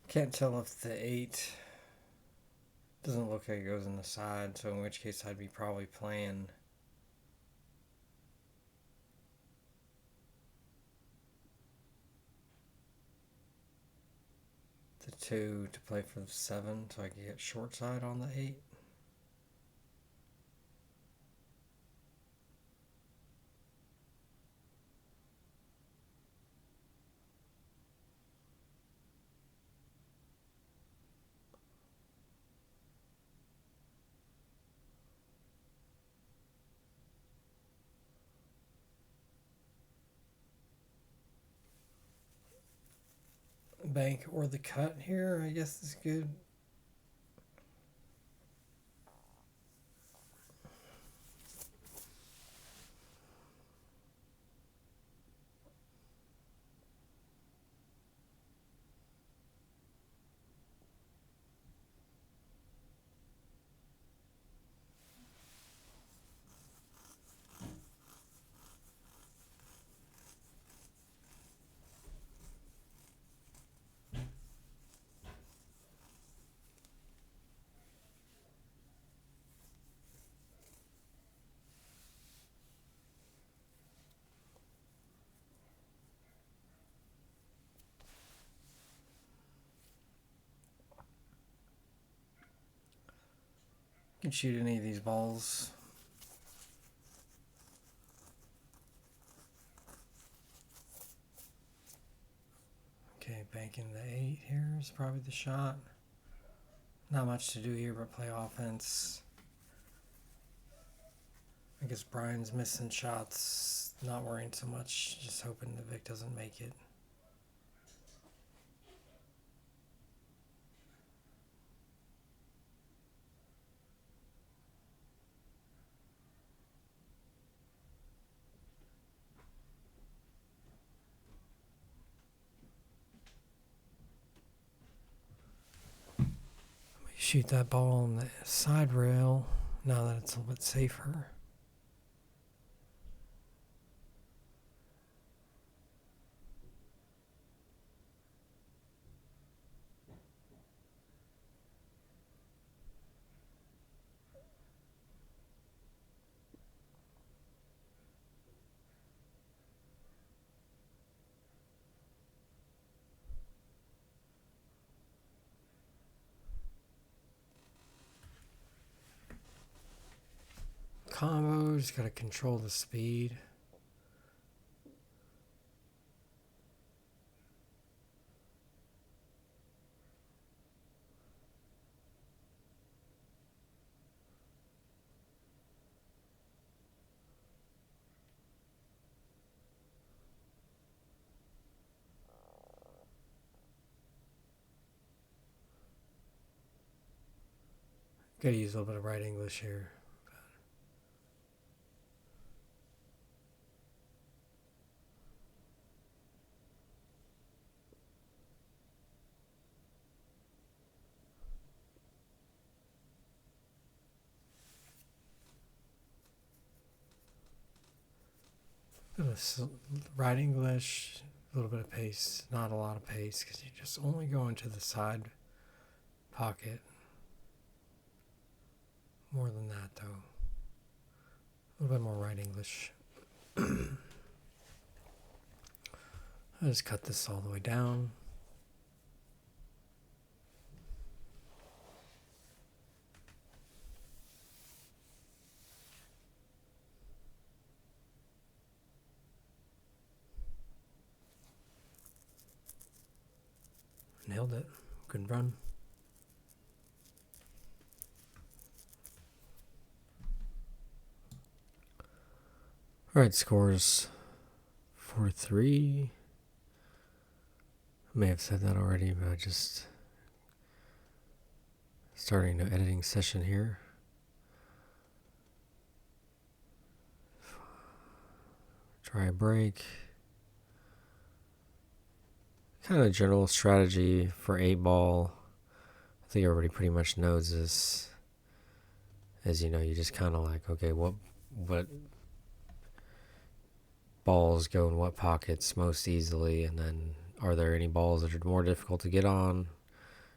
Can't tell if the 8 doesn't look like it goes in the side, so in which case I'd be probably playing the 2 to play for the 7 so I can get short side on the 8. Bank or the cut here, I guess is good. You can shoot any of these balls. Okay, banking the 8 here is probably the shot. Not much to do here but play offense. I guess Brian's missing shots, not worrying so much, just hoping the Vic doesn't make it. Shoot that ball on the side rail now that it's a little bit safer. Combo, just gotta control the speed. Gotta use a little bit of right English here. Right English, a little bit of pace, not a lot of pace because you just only go into the side pocket. More than that, though. A little bit more right English. I'll just cut this all the way down. Nailed it. Good run. Alright, scores 4-3. I may have said that already, but I just starting an editing session here. Try a break. Kind of general strategy for 8-ball. I think everybody pretty much knows this. As you know, you just kind of like, okay, what balls go in what pockets most easily, and then are there any balls that are more difficult to get on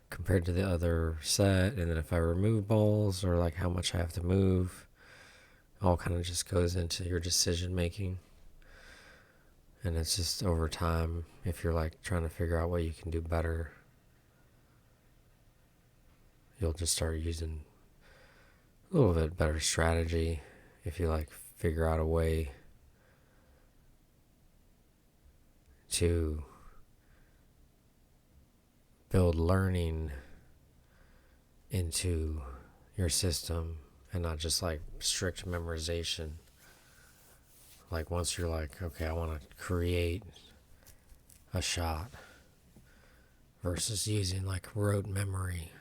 compared to the other set, and then if I remove balls, or like how much I have to move, all kind of just goes into your decision making. And it's just over time, if you're like trying to figure out what you can do better, you'll just start using a little bit better strategy if you like figure out a way to build learning into your system and not just like strict memorization. Like once you're like, okay, I want to create a shot versus using like rote memory.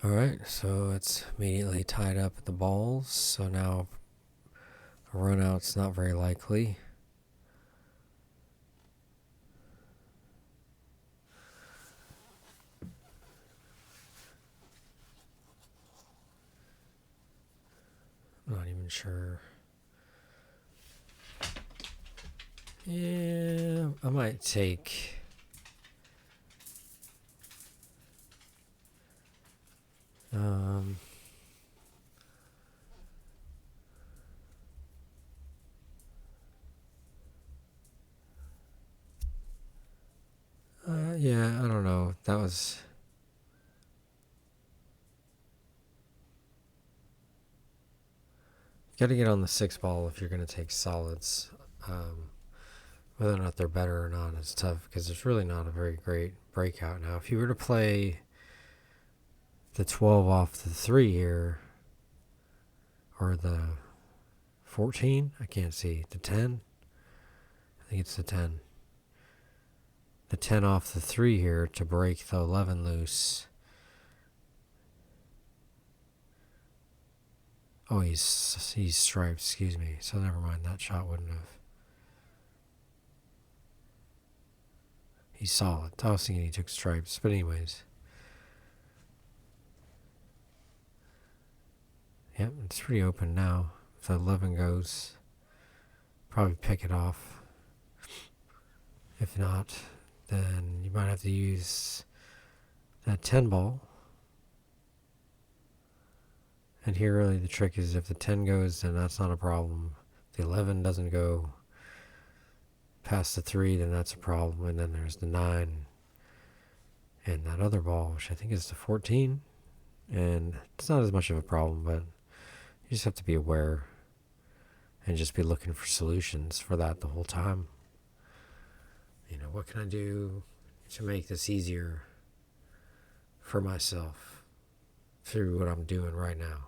Alright, so it's immediately tied up at the balls, so now a run out's not very likely. I'm not even sure. Yeah, I might take... yeah, I don't know. That was... You got to get on the 6-ball if you're going to take solids. Whether or not they're better or not is tough because it's really not a very great breakout. Now, if you were to play the 12 off the 3 here, or the 14, I can't see, the 10, I think it's the 10. The 10 off the 3 here to break the 11 loose. Oh, he's striped, excuse me. So never mind, that shot wouldn't have. He's solid. I was thinking he took stripes, but anyways. Yep, it's pretty open now. If the 11 goes, probably pick it off. If not, then you might have to use that 10 ball. And here really the trick is if the 10 goes, then that's not a problem. If the 11 doesn't go past the 3, then that's a problem. And then there's the 9 and that other ball, which I think is the 14. And it's not as much of a problem, but you just have to be aware and just be looking for solutions for that the whole time. You know, what can I do to make this easier for myself through what I'm doing right now?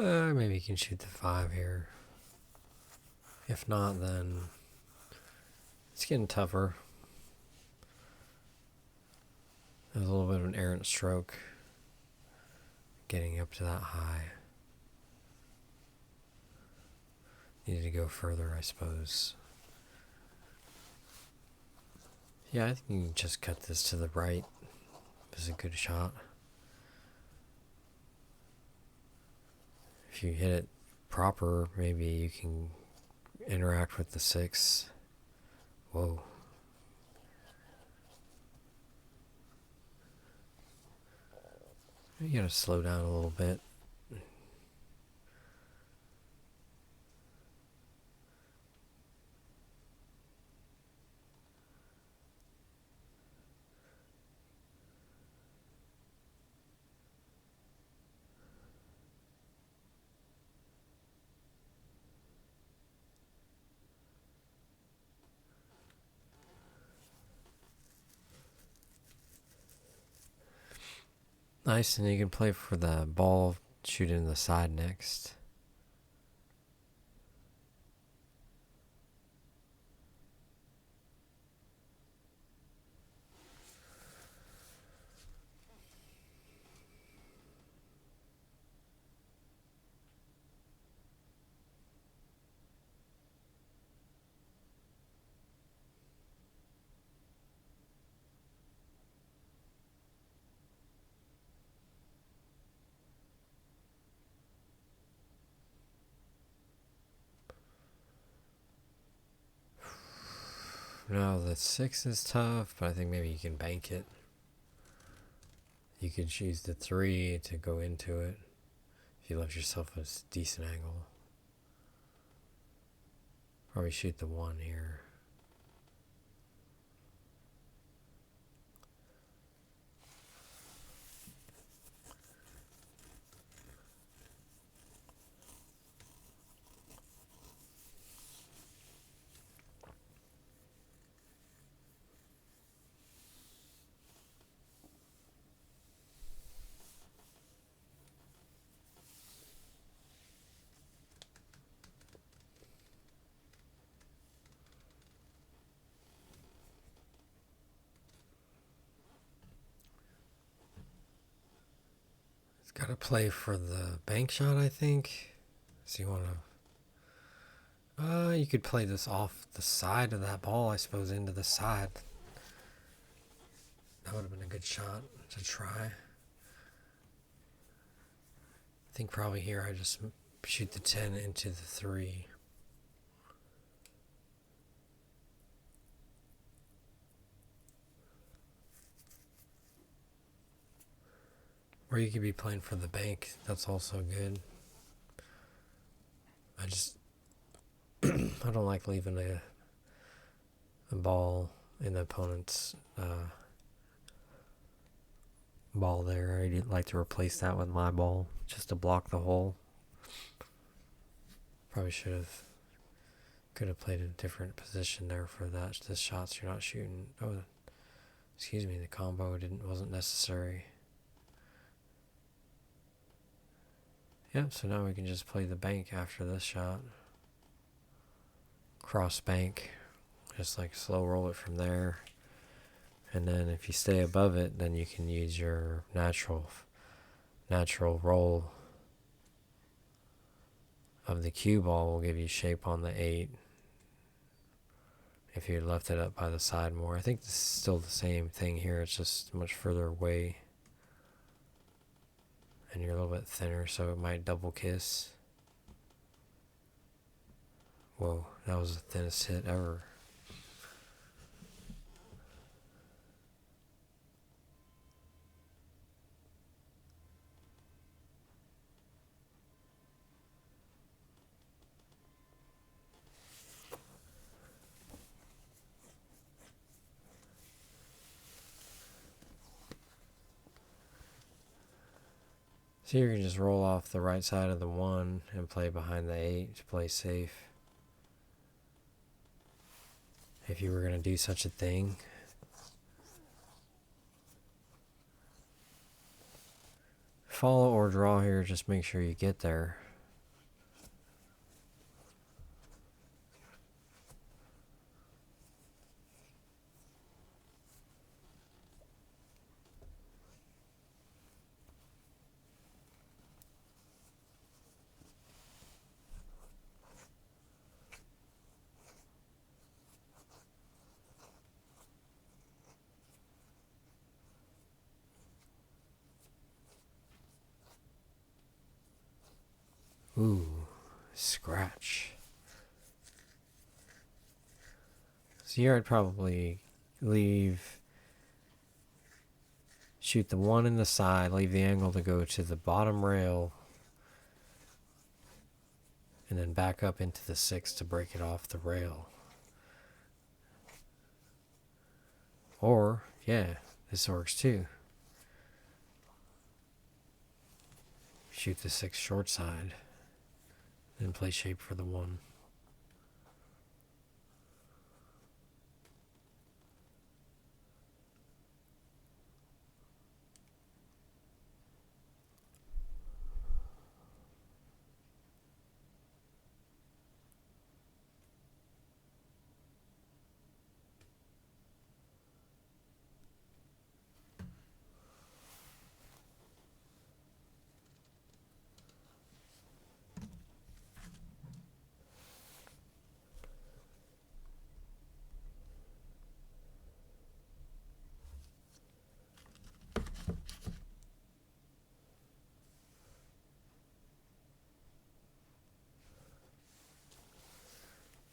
Maybe you can shoot the 5 here. If not, then it's getting tougher. There's a little bit of an errant stroke getting up to that high. Needed to go further, I suppose. Yeah, I think you can just cut this to the right. It's a good shot. If you hit it proper, maybe you can interact with the 6. Whoa. You gotta slow down a little bit. Nice, and you can play for the ball, shoot in the side next. No, the 6 is tough, but I think maybe you can bank it. You could choose the 3 to go into it if you left yourself a decent angle. Probably shoot the 1 here. Got to play for the bank shot, I think. So you want to... you could play this off the side of that ball, I suppose, into the side. That would have been a good shot to try. I think probably here I just shoot the 10 into the 3. Or you could be playing for the bank. That's also good. I just... I don't like leaving a ball in the opponent's ball there. I'd like to replace that with my ball just to block the hole. Probably could have played a different position there for that. The shots you're not shooting. Oh, excuse me. The combo wasn't necessary. Yep, so now we can just play the bank after this shot. Cross bank. Just like slow roll it from there. And then if you stay above it, then you can use your natural roll of the cue ball will give you shape on the 8. If you left it up by the side more. I think this is still the same thing here. It's just much further away. And you're a little bit thinner, so it might double kiss. Whoa, that was the thinnest hit ever. So you can just roll off the right side of the 1 and play behind the 8 to play safe. If you were going to do such a thing. Follow or draw here, just make sure you get there. Ooh, scratch. So here I'd probably shoot the 1 in the side, leave the angle to go to the bottom rail, and then back up into the 6 to break it off the rail. Or, yeah, this works too. Shoot the 6 short side, then play shape for the 1.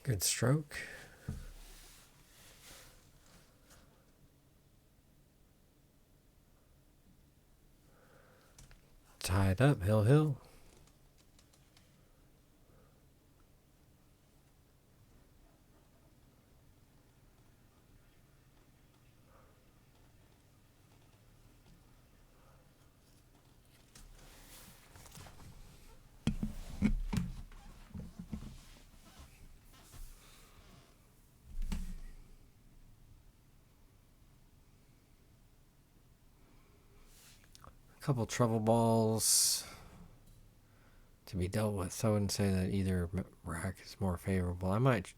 Good stroke. Tied up, hill, hill. A couple trouble balls to be dealt with. I wouldn't say that either rack is more favorable. I might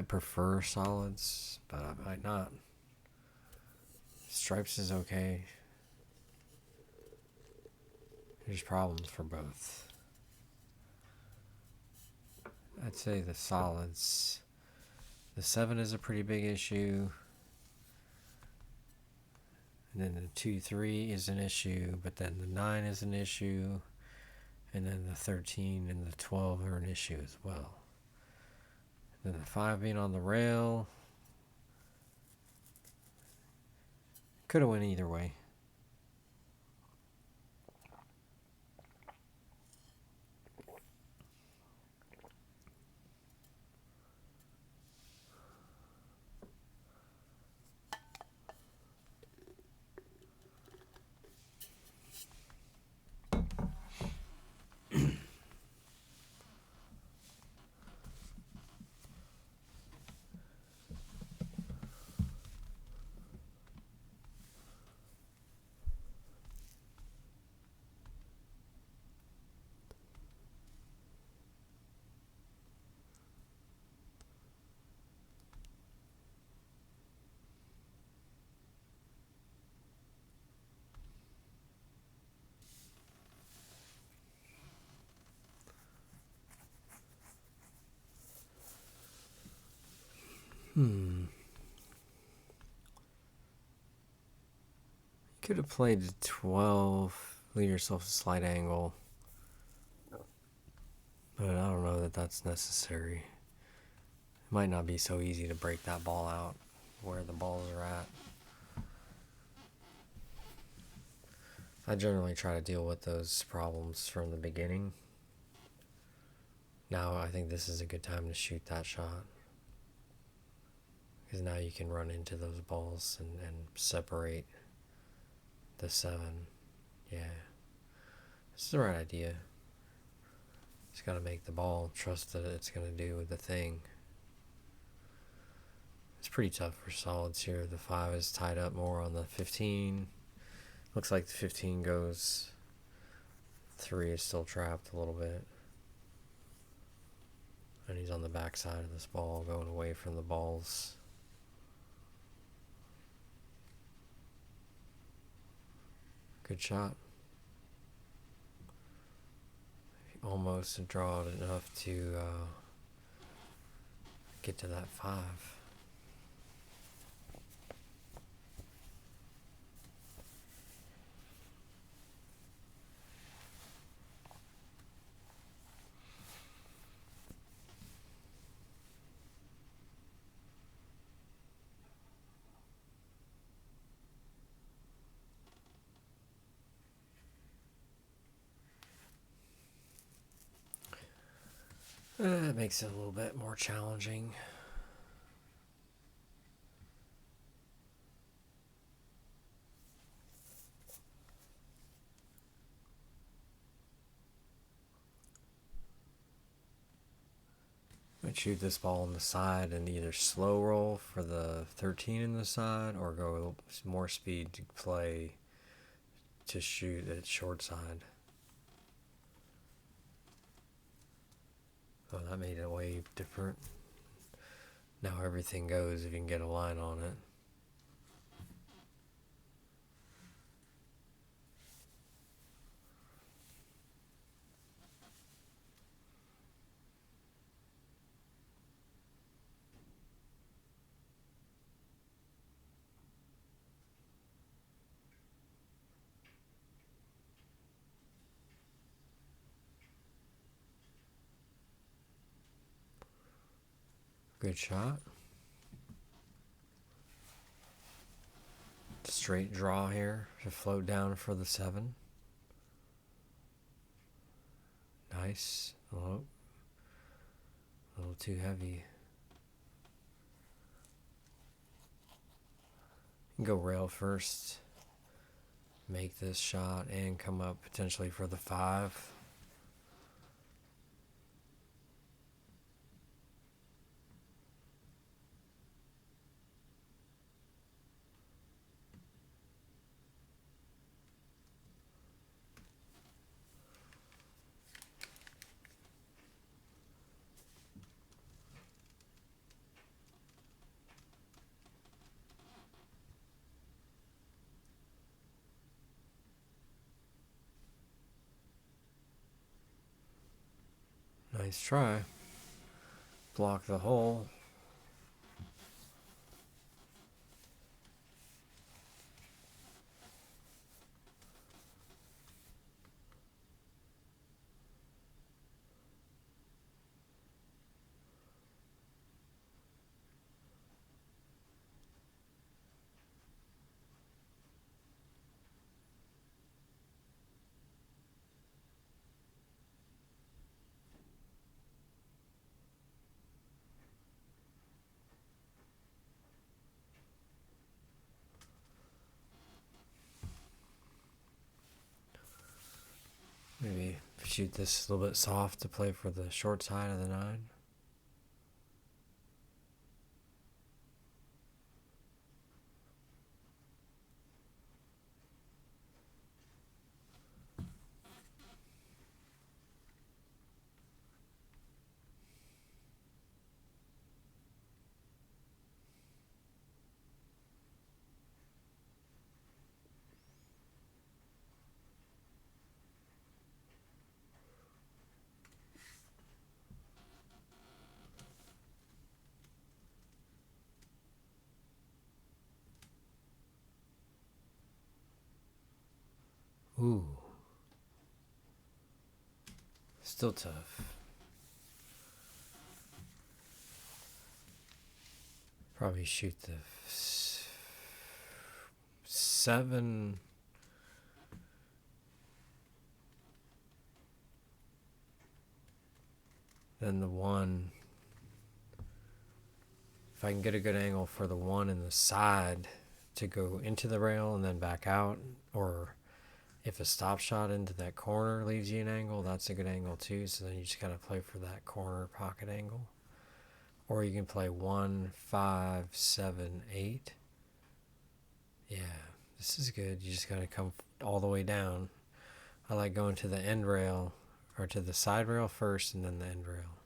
prefer solids, but I might not. Stripes is okay. There's problems for both. I'd say the solids. The 7 is a pretty big issue. And then the 2-3 is an issue, but then the 9 is an issue. And then the 13 and the 12 are an issue as well. And then the 5 being on the rail. Could have went either way. You could have played the 12, leave yourself a slight angle. But I don't know that that's necessary. It might not be so easy to break that ball out where the balls are at. I generally try to deal with those problems from the beginning. Now I think this is a good time to shoot that shot. Because now you can run into those balls and separate the 7. Yeah. This is the right idea. Just got to make the ball trust that it's going to do the thing. It's pretty tough for solids here. The 5 is tied up more on the 15. Looks like the 15 goes. 3 is still trapped a little bit. And he's on the back side of this ball, going away from the balls. Good shot. Almost draw it enough to get to that 5. It makes it a little bit more challenging. I shoot this ball on the side and either slow roll for the 13 in the side or go more speed to play to shoot at short side. Oh, that made it way different. Now everything goes if you can get a line on it. Good shot. Straight draw here to float down for the 7. Nice. Oh, a little too heavy. Go rail first. Make this shot and come up potentially for the 5. Nice try. Block the hole. Maybe shoot this a little bit soft to play for the short side of the 9. Ooh. Still tough. Probably shoot the 7. Then the 1. If I can get a good angle for the 1 in the side to go into the rail and then back out, or if a stop shot into that corner leaves you an angle, that's a good angle too. So then you just got to play for that corner pocket angle. Or you can play 1, 5, 7, 8. Yeah, this is good. You just got to come all the way down. I like going to the end rail or to the side rail first and then the end rail.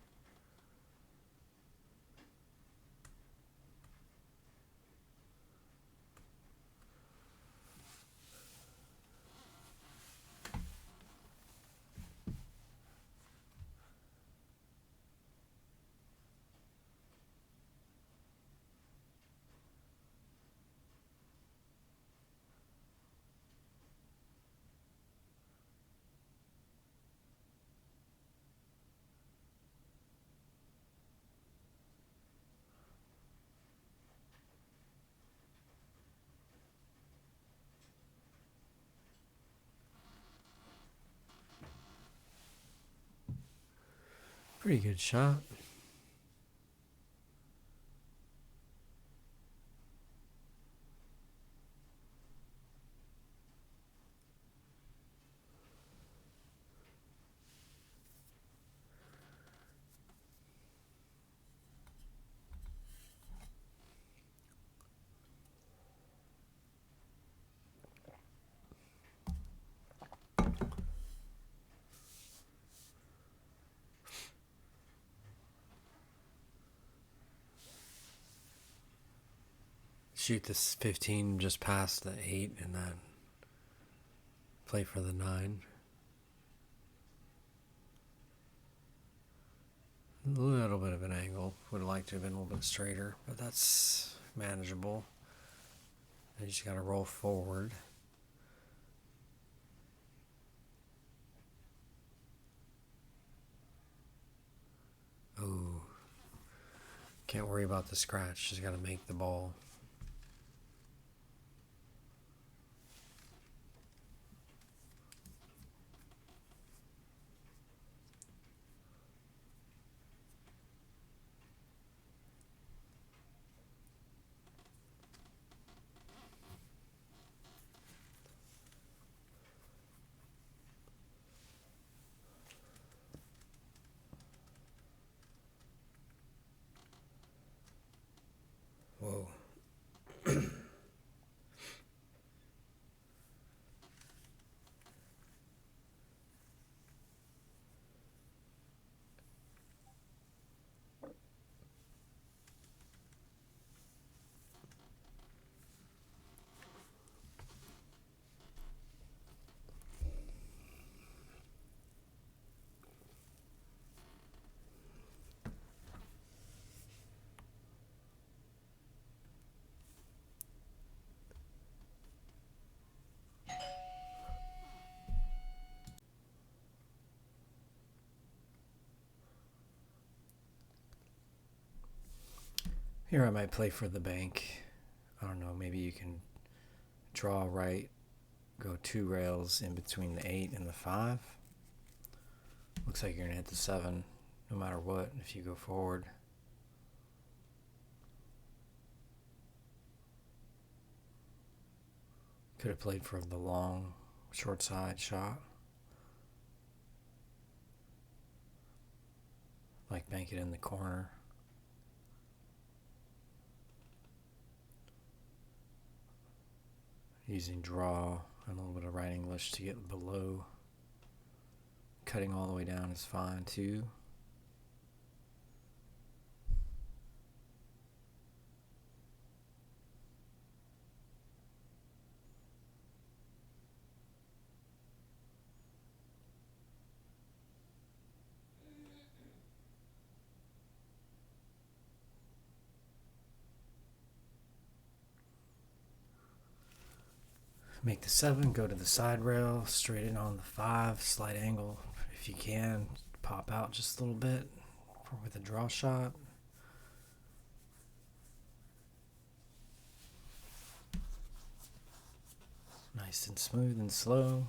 Pretty good shot. Shoot this 15 just past the 8 and then play for the 9. A little bit of an angle. Would have liked to have been a little bit straighter, but that's manageable. You just got to roll forward. Ooh. Can't worry about the scratch. Just got to make the ball. Whoa. Here I might play for the bank. I don't know, maybe you can draw right, go 2 rails in between the 8 and the 5. Looks like you're going to hit the 7 no matter what if you go forward. Could have played for the long short side shot. Like bank it in the corner. Using draw and a little bit of right English to get below. Cutting all the way down is fine too. Make the 7, go to the side rail, straight in on the 5, slight angle if you can, pop out just a little bit with a draw shot. Nice and smooth and slow.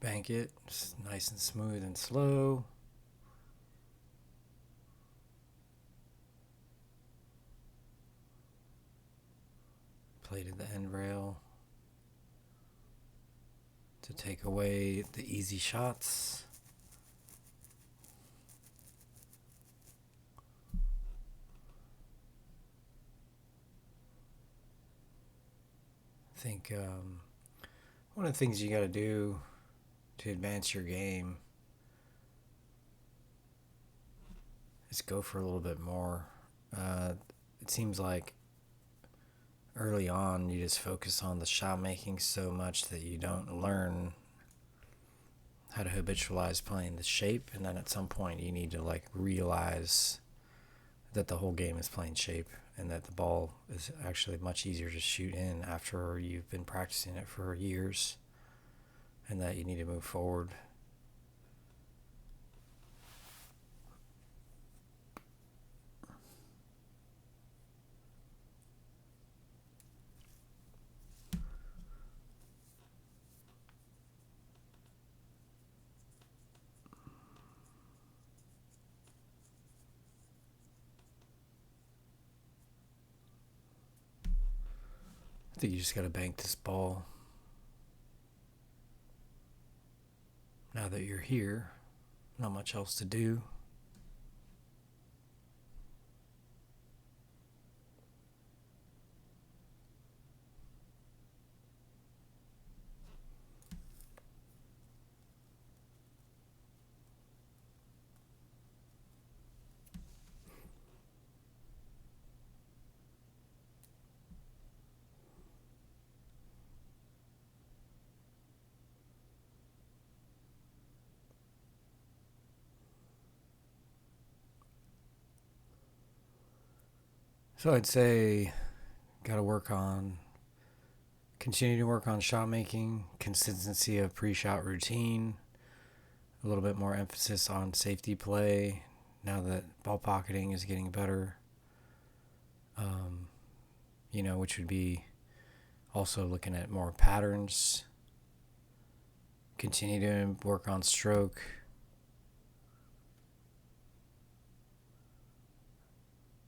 Bank it, just nice and smooth and slow. Play to the end rail to take away the easy shots. I think one of the things you got to do to advance your game is go for a little bit more. It seems like early on you just focus on the shot making so much that you don't learn how to habitualize playing the shape, and then at some point you need to like realize that the whole game is playing shape and that the ball is actually much easier to shoot in after you've been practicing it for years. and that you need to move forward. I think you just got to bank this ball. Now that you're here, not much else to do. So I'd say continue to work on shot making, consistency of pre-shot routine, a little bit more emphasis on safety play now that ball pocketing is getting better. Which would be also looking at more patterns. Continue to work on stroke.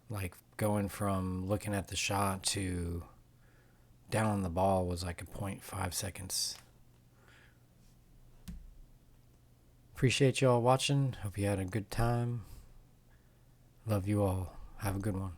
Like going from looking at the shot to down on the ball was like a 0.5 seconds. Appreciate y'all watching. Hope you had a good time. Love you all. Have a good one.